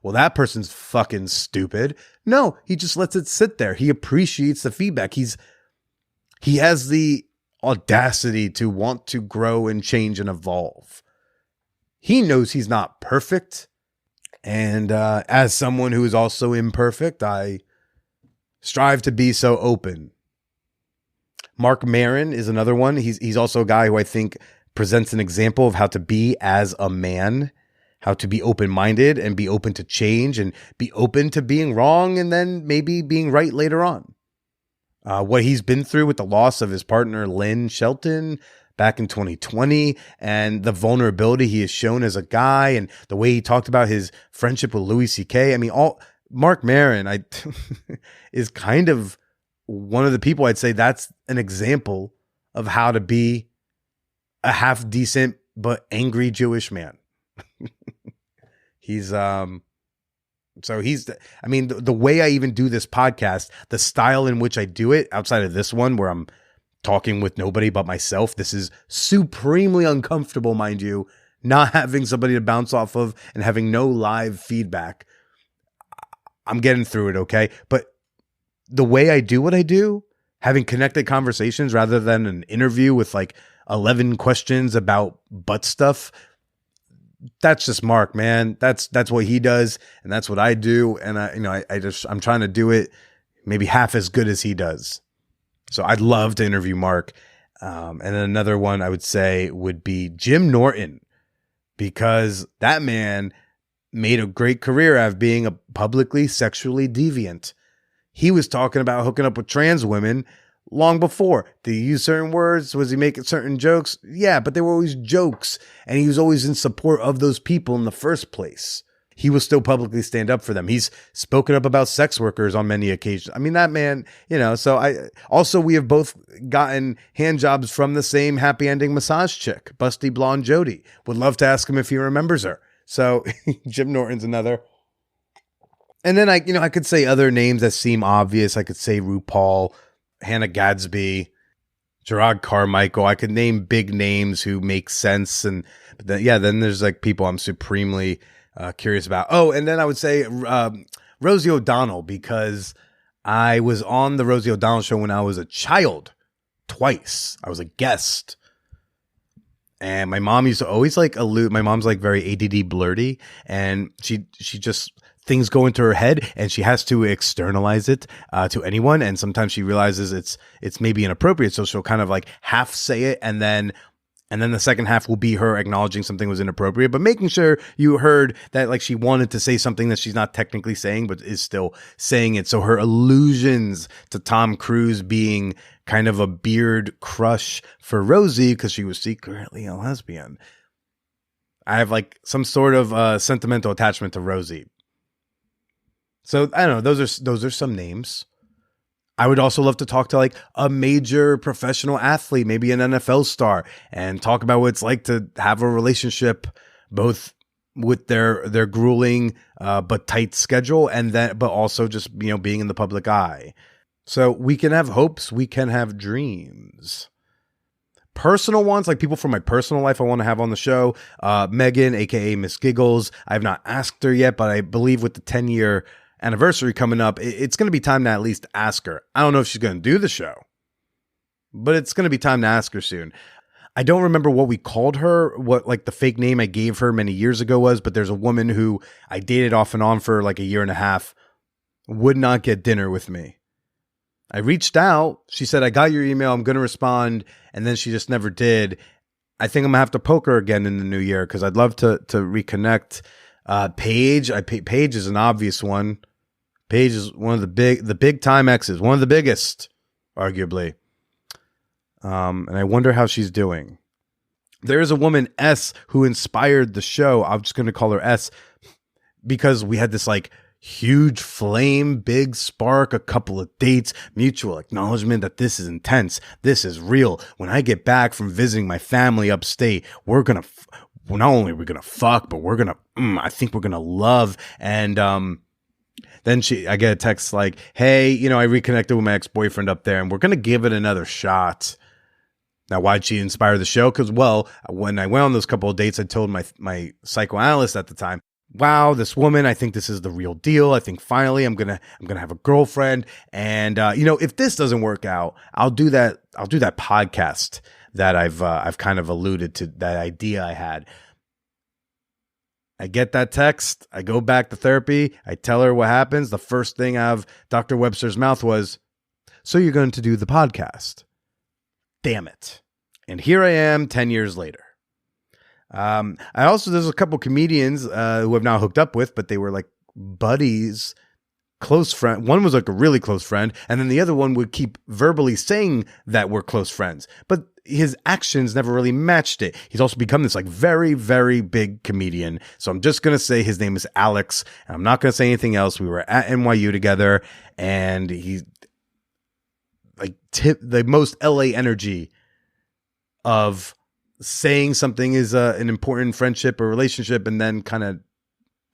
well, that person's fucking stupid. No, he just lets it sit there. He appreciates the feedback. He has the audacity to want to grow and change and evolve. He knows he's not perfect. And as someone who is also imperfect, I strive to be so open. Mark Maron is another one. He's also a guy who I think presents an example of how to be as a man, how to be open-minded and be open to change and be open to being wrong and then maybe being right later on. What he's been through with the loss of his partner, Lynn Shelton, back in 2020, and the vulnerability he has shown as a guy and the way he talked about his friendship with Louis C.K. I mean, Mark Maron is kind of one of the people I'd say that's an example of how to be a half decent but angry Jewish man. The way I even do this podcast, the style in which I do it outside of this one where I'm talking with nobody but myself, this is supremely uncomfortable, mind you, not having somebody to bounce off of and having no live feedback. I'm getting through it, okay? But the way I do what I do, having connected conversations rather than an interview with like 11 questions about butt stuff, that's just Mark, man. That's what he does, and that's what I do. And I'm trying to do it maybe half as good as he does. So I'd love to interview Mark. And then another one I would say would be Jim Norton, because that man made a great career out of being a publicly sexually deviant. He was talking about hooking up with trans women long before. Did he use certain words? Was he making certain jokes? Yeah, but they were always jokes. And he was always in support of those people in the first place. He will still publicly stand up for them. He's spoken up about sex workers on many occasions. I mean, that man, so we have both gotten hand jobs from the same happy ending massage chick, busty blonde Jody. Would love to ask him if he remembers her. So Jim Norton's another. And then I could say other names that seem obvious. I could say RuPaul, Hannah Gadsby, Gerard Carmichael. I could name big names who make sense. And then there's like people I'm supremely curious about. Oh, and then I would say Rosie O'Donnell, because I was on the Rosie O'Donnell show when I was a child twice. I was a guest. And my mom used to always like allude. My mom's like very ADD blurty, and she just things go into her head and she has to externalize it to anyone. And sometimes she realizes it's maybe inappropriate. So she'll kind of like half say it, and then the second half will be her acknowledging something was inappropriate, but making sure you heard that like she wanted to say something that she's not technically saying, but is still saying it. So her allusions to Tom Cruise being kind of a beard crush for Rosie because she was secretly a lesbian. I have like some sort of sentimental attachment to Rosie. So I don't know. Those are some names. I would also love to talk to like a major professional athlete, maybe an NFL star, and talk about what it's like to have a relationship both with their grueling but tight schedule, but also just being in the public eye. So we can have hopes, we can have dreams. Personal ones, like people from my personal life I want to have on the show. Megan, aka Miss Giggles. I have not asked her yet, but I believe with the 10-year anniversary coming up, it's going to be time to at least ask her. I don't know if she's going to do the show, but it's going to be time to ask her soon. I don't remember what we called her, what like the fake name I gave her many years ago was, but there's a woman who I dated off and on for like a year and a half, would not get dinner with me. I reached out. She said, I got your email. I'm going to respond. And then she just never did. I think I'm going to have to poke her again in the new year because I'd love to reconnect. Paige. Paige is an obvious one. Paige is one of the big time exes, one of the biggest, arguably. And I wonder how she's doing. There is a woman, S, who inspired the show. I'm just going to call her S because we had this like huge flame, big spark, a couple of dates, mutual acknowledgement that this is intense. This is real. When I get back from visiting my family upstate, we're going well, not only are we gonna fuck, but we're gonna, I think we're gonna love. And then I get a text like, hey, I reconnected with my ex-boyfriend up there and we're gonna give it another shot. Now, why'd she inspire the show? Because, well, when I went on those couple of dates, I told my psychoanalyst at the time, wow, this woman, I think this is the real deal. I think finally I'm gonna have a girlfriend. And if this doesn't work out, I'll do that podcast that I've kind of alluded to, that idea I had. I get that text. I go back to therapy. I tell her what happens. The first thing out of Dr. Webster's mouth was, so you're going to do the podcast. Damn it. And here I am 10 years later. There's a couple comedians who I've now hooked up with, but they were like buddies, close friend. One was like a really close friend. And then the other one would keep verbally saying that we're close friends, but his actions never really matched it. He's also become this like very, very big comedian. So I'm just going to say his name is Alex, and I'm not going to say anything else. We were at NYU together, and he's like the most LA energy of saying something is an important friendship or relationship, and then kind of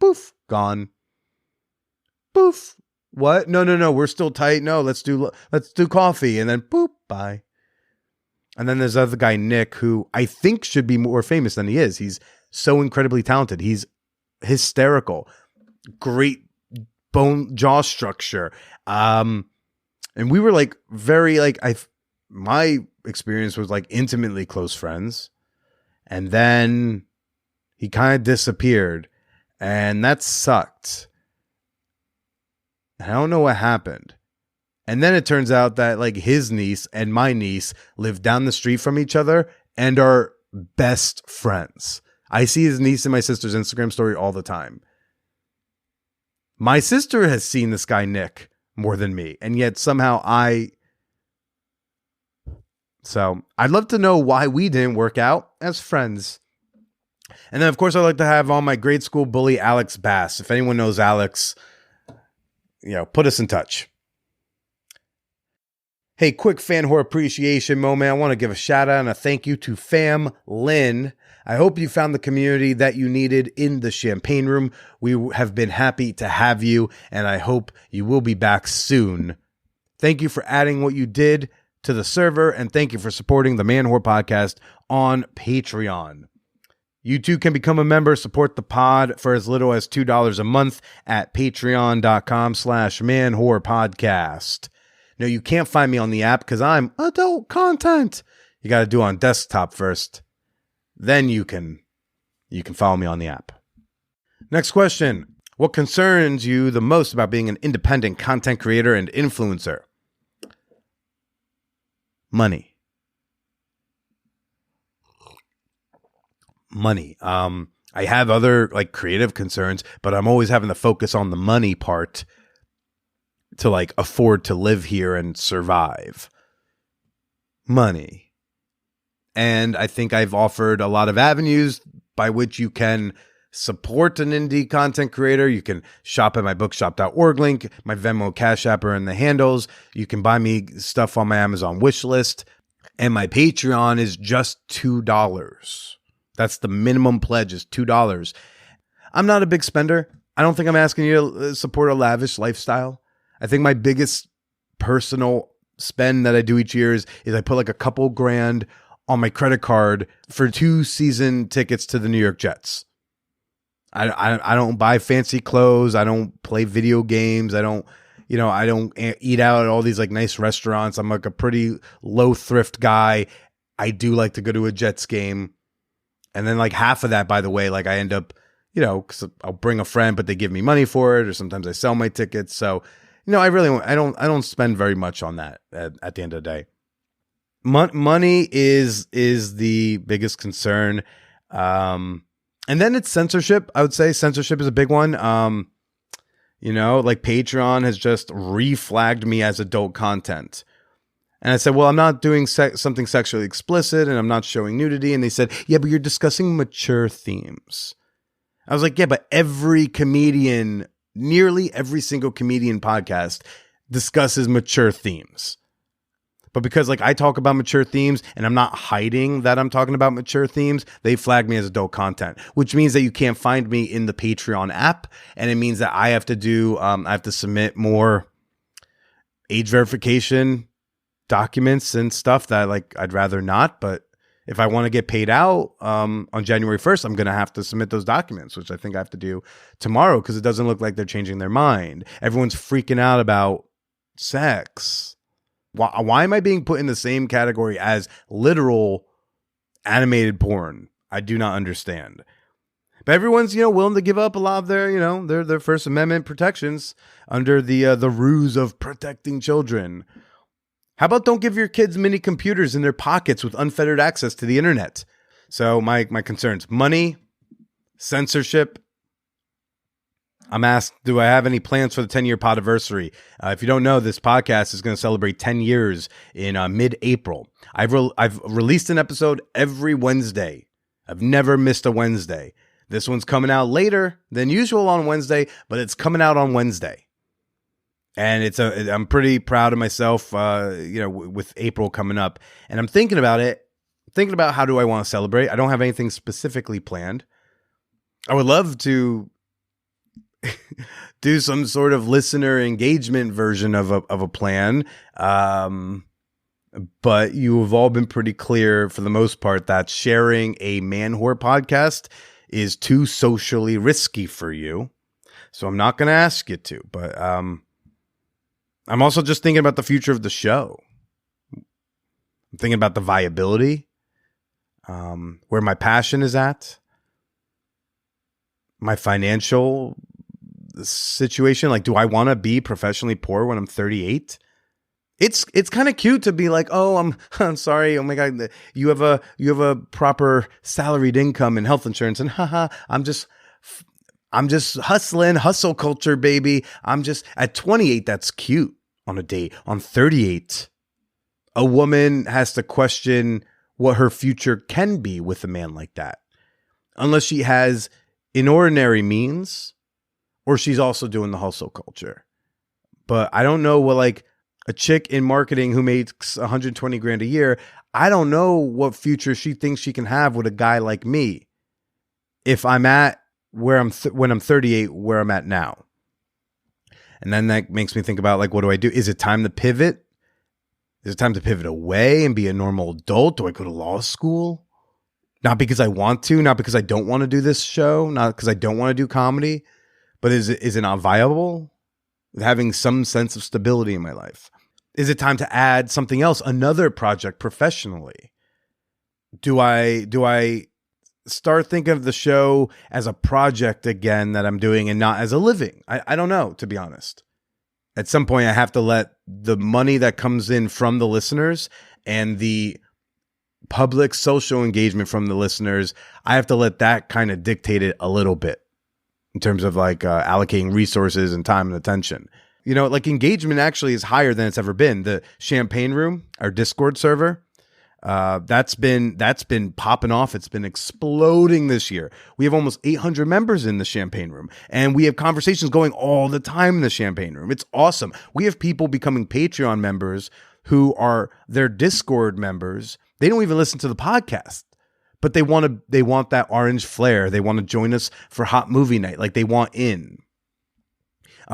poof, gone. Poof. What? No. We're still tight. No, let's do coffee, and then poop. Bye. And then there's the other guy, Nick, who I think should be more famous than he is. He's so incredibly talented. He's hysterical, great jaw structure. And we were like very like my experience was like intimately close friends, and then he kind of disappeared, and that sucked. I don't know what happened. And then it turns out that like his niece and my niece live down the street from each other and are best friends. I see his niece in my sister's Instagram story all the time. My sister has seen this guy, Nick, more than me. And yet somehow So I'd love to know why we didn't work out as friends. And then, of course, I'd like to have on my grade school bully, Alex Bass. If anyone knows Alex, put us in touch. Hey, quick fan whore appreciation moment. I want to give a shout out and a thank you to Fam Lynn. I hope you found the community that you needed in the Champagne Room. We have been happy to have you, and I hope you will be back soon. Thank you for adding what you did to the server, and thank you for supporting the Man Whore Podcast on Patreon. You too can become a member, support the pod for as little as $2 a month at patreon.com/manwhorepodcast. No, you can't find me on the app because I'm adult content. You got to do it on desktop first. Then you can follow me on the app. Next question. What concerns you the most about being an independent content creator and influencer? Money. I have other like creative concerns, but I'm always having to focus on the money part to like afford to live here and survive. Money. And I think I've offered a lot of avenues by which you can support an indie content creator. You can shop at my bookshop.org link. My Venmo, Cash App are in the handles. You can buy me stuff on my Amazon wish list. And my Patreon is just $2. That's the minimum pledge, is $2. I'm not a big spender. I don't think I'm asking you to support a lavish lifestyle. I think my biggest personal spend that I do each year is I put like a couple grand on my credit card for 2 season tickets to the New York Jets. I don't buy fancy clothes. I don't play video games. I don't eat out at all these like nice restaurants. I'm like a pretty low thrift guy. I do like to go to a Jets game. And then like half of that, by the way, like I end up, cause I'll bring a friend, but they give me money for it. Or sometimes I sell my tickets. So, I don't spend very much on that at the end of the day. Money is the biggest concern. And then it's censorship. I would say censorship is a big one. Like Patreon has just reflagged me as adult content. And I said, well, I'm not doing something sexually explicit and I'm not showing nudity. And they said, yeah, but you're discussing mature themes. I was like, yeah, but nearly every single comedian podcast discusses mature themes. But because like I talk about mature themes and I'm not hiding that I'm talking about mature themes, they flag me as adult content, which means that you can't find me in the Patreon app. And it means that I have to submit more age verification documents and stuff that like I'd rather not. But if I want to get paid out on January 1st, I'm going to have to submit those documents, which I think I have to do tomorrow because it doesn't look like they're changing their mind. Everyone's freaking out about sex. Why am I being put in the same category as literal animated porn? I do not understand. But everyone's, willing to give up a lot of their, their First Amendment protections under the ruse of protecting children. How about don't give your kids mini computers in their pockets with unfettered access to the internet? So my concerns, money, censorship. I'm asked, do I have any plans for the 10-year podiversary? If you don't know, this podcast is going to celebrate 10 years in mid-April. I've released an episode every Wednesday. I've never missed a Wednesday. This one's coming out later than usual on Wednesday, but it's coming out on Wednesday. And I'm pretty proud of myself, with April coming up. And I'm thinking about how do I want to celebrate? I don't have anything specifically planned. I would love to do some sort of listener engagement version of a plan. But you have all been pretty clear for the most part that sharing a man-whore podcast is too socially risky for you. So I'm not going to ask you to, but I'm also just thinking about the future of the show. I'm thinking about the viability, where my passion is at, my financial situation. Like, do I want to be professionally poor when I'm 38? It's kind of cute to be like, oh, I'm sorry. Oh my God, you have a proper salaried income and health insurance, and I'm just hustling, hustle culture, baby. At 28, that's cute on a date. On 38, a woman has to question what her future can be with a man like that, unless she has inordinary means or she's also doing the hustle culture. But I don't know what, like, a chick in marketing who makes 120 grand a year, I don't know what future she thinks she can have with a guy like me if I'm at where when I'm 38, where I'm at now. And then that makes me think about, like, what do I do? Is it time to pivot? Is it time to pivot away and be a normal adult? Do I go to law school? Not because I want to, not because I don't want to do this show, not because I don't want to do comedy, but is it not viable? Having some sense of stability in my life. Is it time to add something else, another project professionally? Do I start thinking of the show as a project again that I'm doing and not as a living? I don't know, to be honest. At some point, I have to let the money that comes in from the listeners and the public social engagement from the listeners, I have to let that kind of dictate it a little bit in terms of like allocating resources and time and attention. Like engagement actually is higher than it's ever been. The Champagne Room, our Discord server, that's been popping off. It's been exploding this year. We have almost 800 members in the Champagne Room, and we have conversations going all the time in the Champagne Room. It's awesome. We have people becoming Patreon members who are their Discord members. They don't even listen to the podcast, but they want that orange flair. They want to join us for hot movie night. Like, they want in.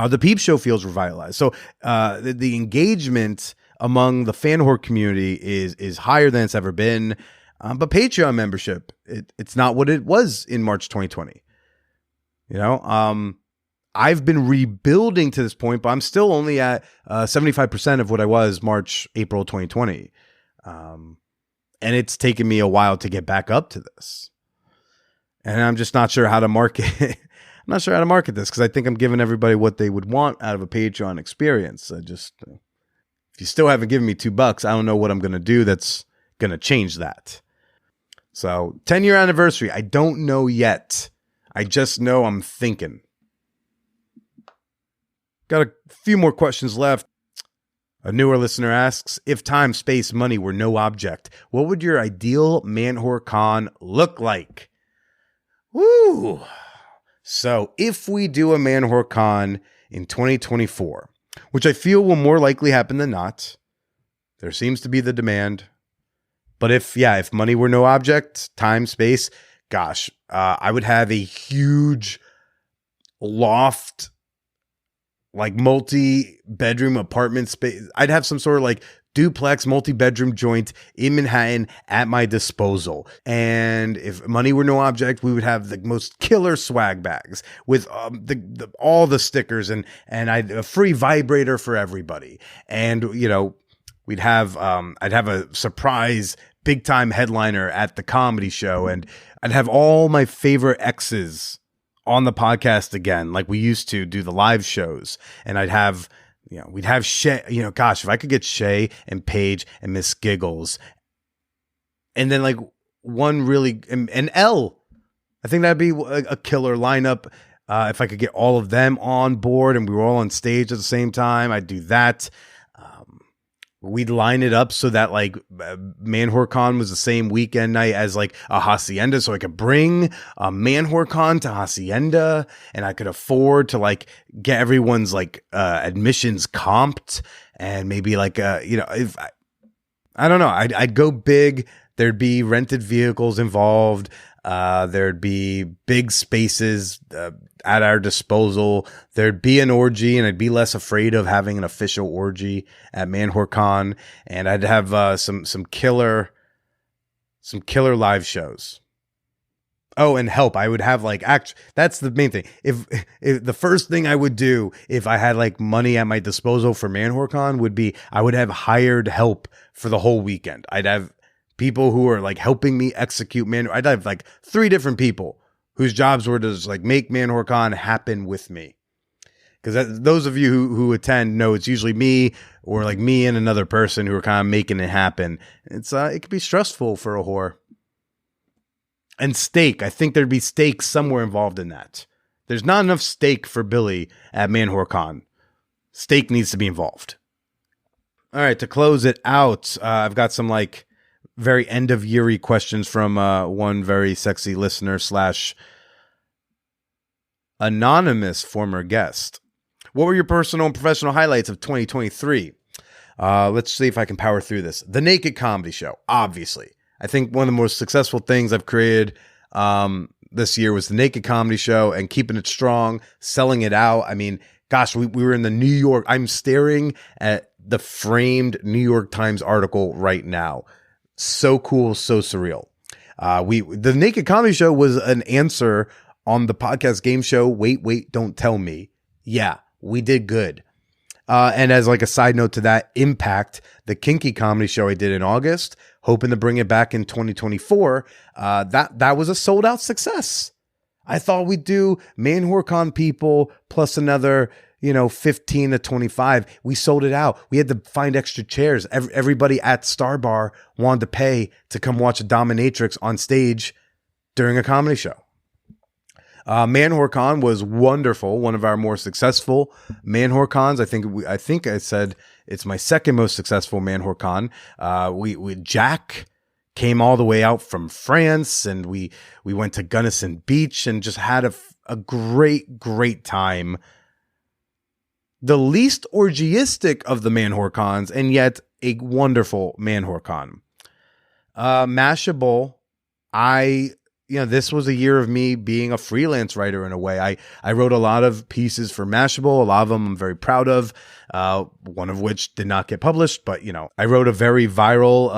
The Peep Show feels revitalized. So the engagement among the fan whore community is higher than it's ever been. But Patreon membership, it's not what it was in March 2020. I've been rebuilding to this point, but I'm still only at 75% of what I was April 2020. And it's taken me a while to get back up to this. And I'm just not sure how to market I'm not sure how to market this because I think I'm giving everybody what they would want out of a Patreon experience. If you still haven't given me $2, I don't know what I'm going to do that's going to change that. So 10-year anniversary. I don't know yet. I just know I'm thinking. Got a few more questions left. A newer listener asks, if time, space, money were no object, what would your ideal man-whore con look like? Woo! So if we do a man-whore con in 2024, which I feel will more likely happen than not, There seems to be the demand. But if money were no object, time, space, gosh, I would have a huge loft, like multi-bedroom apartment space. I'd have some sort of like duplex multi-bedroom joint in Manhattan at my disposal. And if money were no object, we would have the most killer swag bags with all the stickers and a free vibrator for everybody. And we'd have I'd have a surprise big time headliner at the comedy show, and I'd have all my favorite exes on the podcast again, like we used to do the live shows. And I'd have, we'd have Shay, gosh, if I could get Shay and Paige and Miss Giggles, and then like one really, and L, I think that'd be a killer lineup. If I could get all of them on board and we were all on stage at the same time, I'd do that. We'd line it up so that like ManwhoreCon was the same weekend night as like a Hacienda. So I could bring a ManwhoreCon to Hacienda, and I could afford to like get everyone's like admissions comped, and maybe like, if I don't know, I'd go big. There'd be rented vehicles involved. There'd be big spaces at our disposal. There'd be an orgy, and I'd be less afraid of having an official orgy at ManwhoreCon. And I'd have some killer live shows. Oh, and help. I would have like that's the main thing. If the first thing I would do if I had like money at my disposal for ManwhoreCon would be I would have hired help for the whole weekend. I'd have people who are like helping me execute I'd have like 3 different people whose jobs were to just like make ManwhoreCon happen with me. Because those of you who attend know it's usually me or like me and another person who are kind of making it happen. It could be stressful for a whore. And steak. I think there'd be steak somewhere involved in that. There's not enough steak for Billy at ManwhoreCon. Steak needs to be involved. All right, to close it out, I've got some like very end of year-y questions from one very sexy listener / anonymous former guest. What were your personal and professional highlights of 2023? Let's see if I can power through this. The Naked Comedy Show, obviously. I think one of the most successful things I've created this year was the Naked Comedy Show and keeping it strong, selling it out. I mean, gosh, we were in the New York. I'm staring at the framed New York Times article right now. So cool, so surreal. The Naked Comedy Show was an answer on the podcast game show Wait, Don't Tell Me. Yeah, we did good. And as like a side note to that, Impact, the kinky comedy show I did in August, hoping to bring it back in 2024, that was a sold out success. I thought we'd do ManwhoreCon people plus another 15 to 25. We sold it out. We had to find extra chairs. Everybody at Star Bar wanted to pay to come watch a dominatrix on stage during a comedy show. ManwhoreCon was wonderful. One of our more successful ManwhoreCons. I think I said it's my second most successful ManwhoreCon. We Jack came all the way out from France, and we went to Gunnison Beach and just had a great time. The least orgiastic of the ManwhoreCons, and yet a wonderful ManwhoreCon. Mashable, this was a year of me being a freelance writer in a way. I wrote a lot of pieces for Mashable. A lot of them I'm very proud of. One of which did not get published, but I wrote a very viral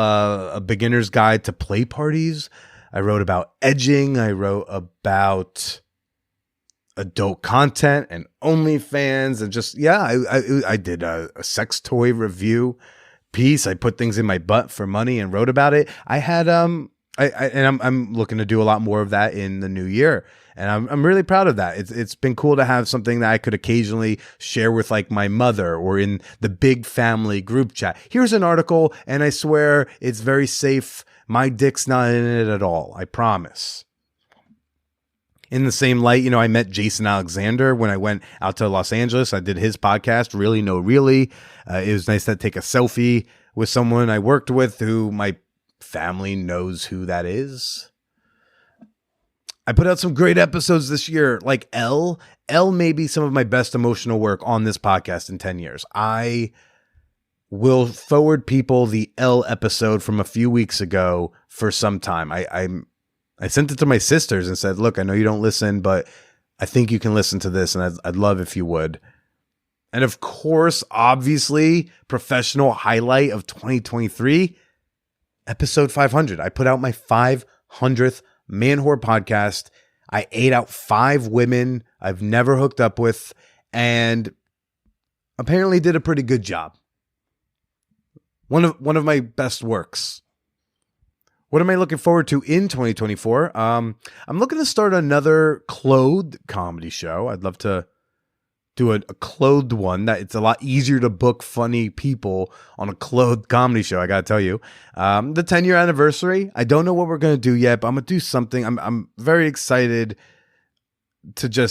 a beginner's guide to play parties. I wrote about edging. I wrote about adult content and OnlyFans, and just I did a sex toy review piece. I put things in my butt for money and wrote about it. I had I'm looking to do a lot more of that in the new year, and I'm really proud of that. It's been cool to have something that I could occasionally share with like my mother or in the big family group chat. Here's an article, and I swear it's very safe. My dick's not in it at all. I promise. In the same light, I met Jason Alexander when I went out to Los Angeles. I did his podcast, Really No Really. It was nice to take a selfie with someone I worked with who my family knows who that is. I put out some great episodes this year, like L may be some of my best emotional work on this podcast in 10 years. I will forward people the L episode from a few weeks ago for some time. I sent it to my sisters and said, look, I know you don't listen, but I think you can listen to this, and I'd love if you would. And of course, obviously, professional highlight of 2023, episode 500. I put out my 500th Man Whore podcast. I ate out 5 women I've never hooked up with, and apparently did a pretty good job. One of my best works. What am I looking forward to in 2024? I'm looking to start another clothed comedy show. I'd love to do a clothed one. That it's a lot easier to book funny people on a clothed comedy show, I gotta tell you. The 10-year anniversary, I don't know what we're gonna do yet, but I'm gonna do something. I'm very excited to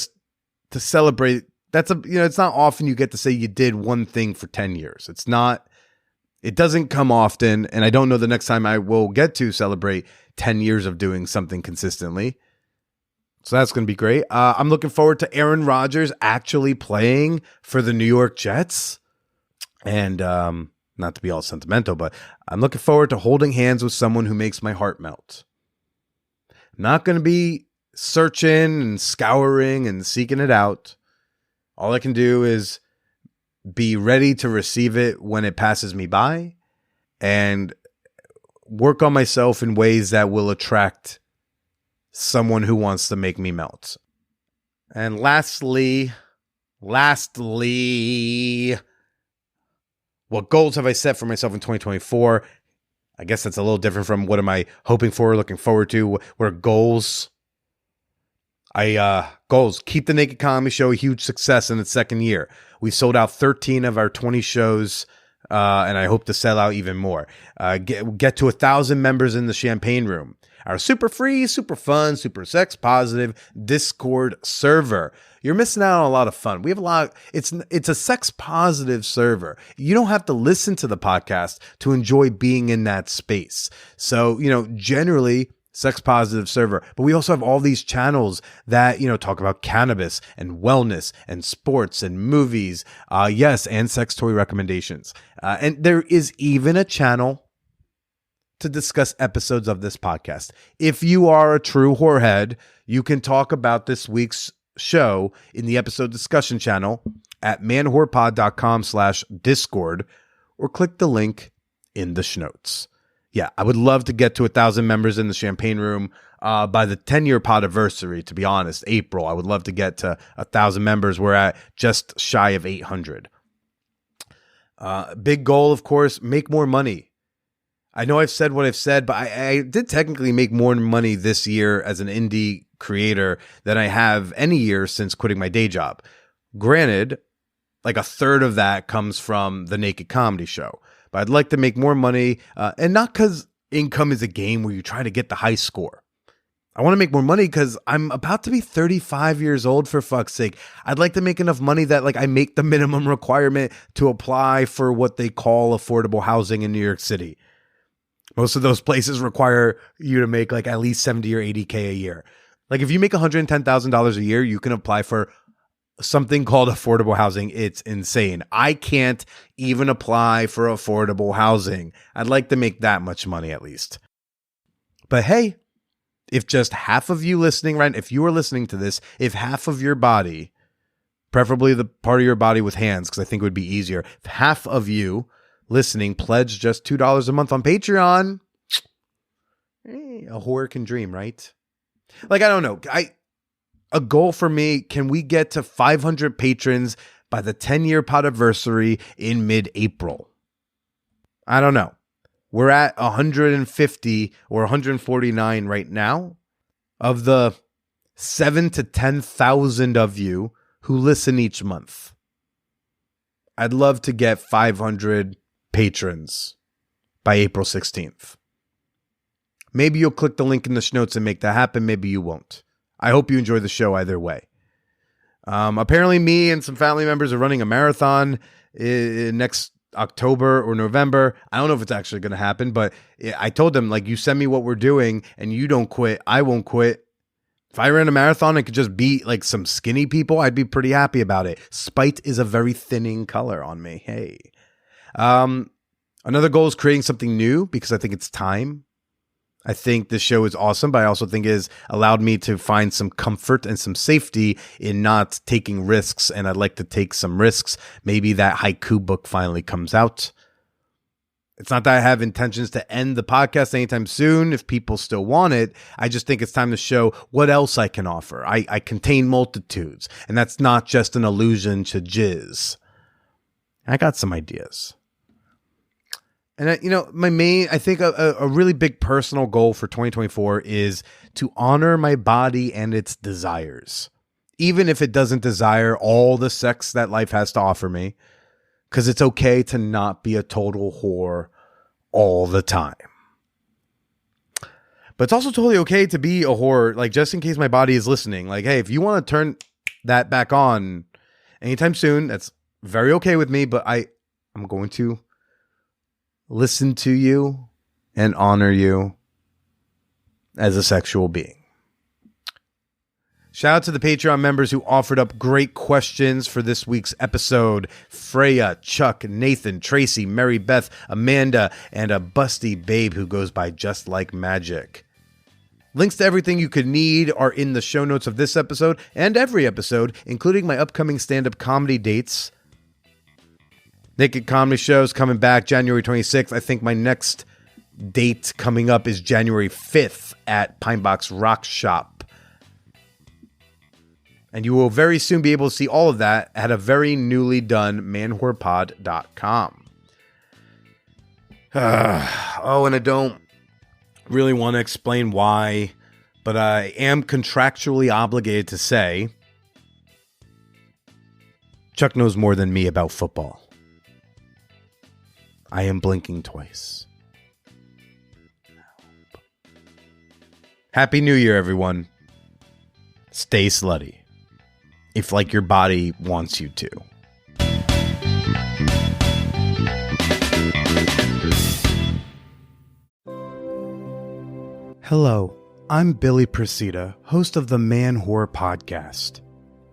celebrate. It's not often you get to say you did one thing for 10 years. It doesn't come often, and I don't know the next time I will get to celebrate 10 years of doing something consistently. So that's going to be great. I'm looking forward to Aaron Rodgers actually playing for the New York Jets. And not to be all sentimental, but I'm looking forward to holding hands with someone who makes my heart melt. I'm not going to be searching and scouring and seeking it out. All I can do is be ready to receive it when it passes me by and work on myself in ways that will attract someone who wants to make me melt. And lastly, what goals have I set for myself in 2024? I guess that's a little different from what am I hoping for, looking forward to. What are goals? Goals, keep the Naked Comedy Show a huge success in its second year. We sold out 13 of our 20 shows, and I hope to sell out even more. Get to 1,000 members in the Champagne Room, our super free, super fun, super sex positive Discord server. You're missing out on a lot of fun. We have a lot. It's a sex positive server. You don't have to listen to the podcast to enjoy being in that space. So, generally, sex positive server, but we also have all these channels that, talk about cannabis and wellness and sports and movies. Yes. And sex toy recommendations. And there is even a channel to discuss episodes of this podcast. If you are a true whorehead, you can talk about this week's show in the episode discussion channel at manwhorepod.com/Discord, or click the link in the schnotes. Yeah, I would love to get to 1,000 members in the Champagne Room by the 10-year podiversary, to be honest, April. I would love to get to 1,000 members. We're at just shy of 800. Big goal, of course, make more money. I know I've said what I've said, but I did technically make more money this year as an indie creator than I have any year since quitting my day job. Granted, like a third of that comes from the Naked Comedy Show. But I'd like to make more money, and not because income is a game where you try to get the high score. I want to make more money because I'm about to be 35 years old, for fuck's sake. I'd like to make enough money that I make the minimum requirement to apply for what they call affordable housing in New York City. Most of those places require you to make at least 70 or 80K a year. If you make $110,000 a year, you can apply for something called affordable housing. It's insane. I can't even apply for affordable housing. I'd like to make that much money at least. But hey, if just half of you listening, right? If you are listening to this, if half of your body, preferably the part of your body with hands, because I think it would be easier, if half of you listening pledge just $2 a month on Patreon, a whore can dream, right? I don't know. A goal for me, can we get to 500 patrons by the 10-year podiversary in mid-April? I don't know. We're at 150 or 149 right now. Of the 7,000 to 10,000 of you who listen each month, I'd love to get 500 patrons by April 16th. Maybe you'll click the link in the schnotes and make that happen. Maybe you won't. I hope you enjoy the show either way. Apparently me and some family members are running a marathon next October or November. I don't know if it's actually going to happen, but I told them, you send me what we're doing and you don't quit, I won't quit. If I ran a marathon and could just beat some skinny people, I'd be pretty happy about it. Spite is a very thinning color on me. Hey. Another goal is creating something new because I think it's time. I think this show is awesome, but I also think it has allowed me to find some comfort and some safety in not taking risks, and I'd like to take some risks. Maybe that haiku book finally comes out. It's not that I have intentions to end the podcast anytime soon if people still want it. I just think it's time to show what else I can offer. I contain multitudes, and that's not just an allusion to jizz. I got some ideas. And, I think a really big personal goal for 2024 is to honor my body and its desires, even if it doesn't desire all the sex that life has to offer me, because it's okay to not be a total whore all the time. But it's also totally okay to be a whore, like, just in case my body is listening. Like, hey, if you want to turn that back on anytime soon, that's very okay with me, but I'm going to listen to you and honor you as a sexual being. Shout out to the Patreon members who offered up great questions for this week's episode. Freya, Chuck, Nathan, Tracy, Mary Beth, Amanda, and a busty babe who goes by Just Like Magic. Links to everything you could need are in the show notes of this episode and every episode, including my upcoming stand-up comedy dates. Naked Comedy Show's coming back January 26th. I think my next date coming up is January 5th at Pinebox Rock Shop. And you will very soon be able to see all of that at a very newly done manwhorepod.com. And I don't really want to explain why, but I am contractually obligated to say Chuck knows more than me about football. I am blinking twice. Happy New Year, everyone. Stay slutty. If, like, your body wants you to. Hello, I'm Billy Procida, host of the Man Whore Podcast.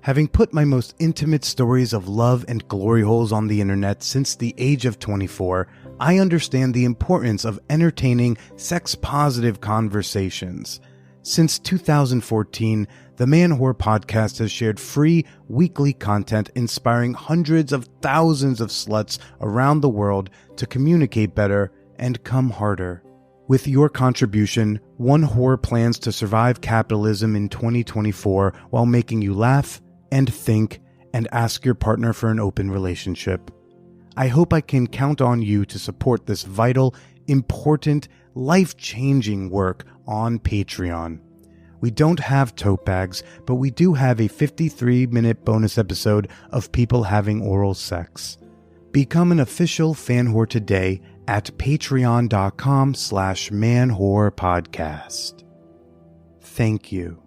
Having put my most intimate stories of love and glory holes on the internet since the age of 24, I understand the importance of entertaining sex-positive conversations. Since 2014, the Man Whore Podcast has shared free weekly content inspiring hundreds of thousands of sluts around the world to communicate better and come harder. With your contribution, One Whore plans to survive capitalism in 2024 while making you laugh and think and ask your partner for an open relationship. I hope I can count on you to support this vital, important, life-changing work on Patreon. We don't have tote bags, but we do have a 53-minute bonus episode of people having oral sex. Become an official fan whore today at patreon.com/manwhorepodcast. Thank you.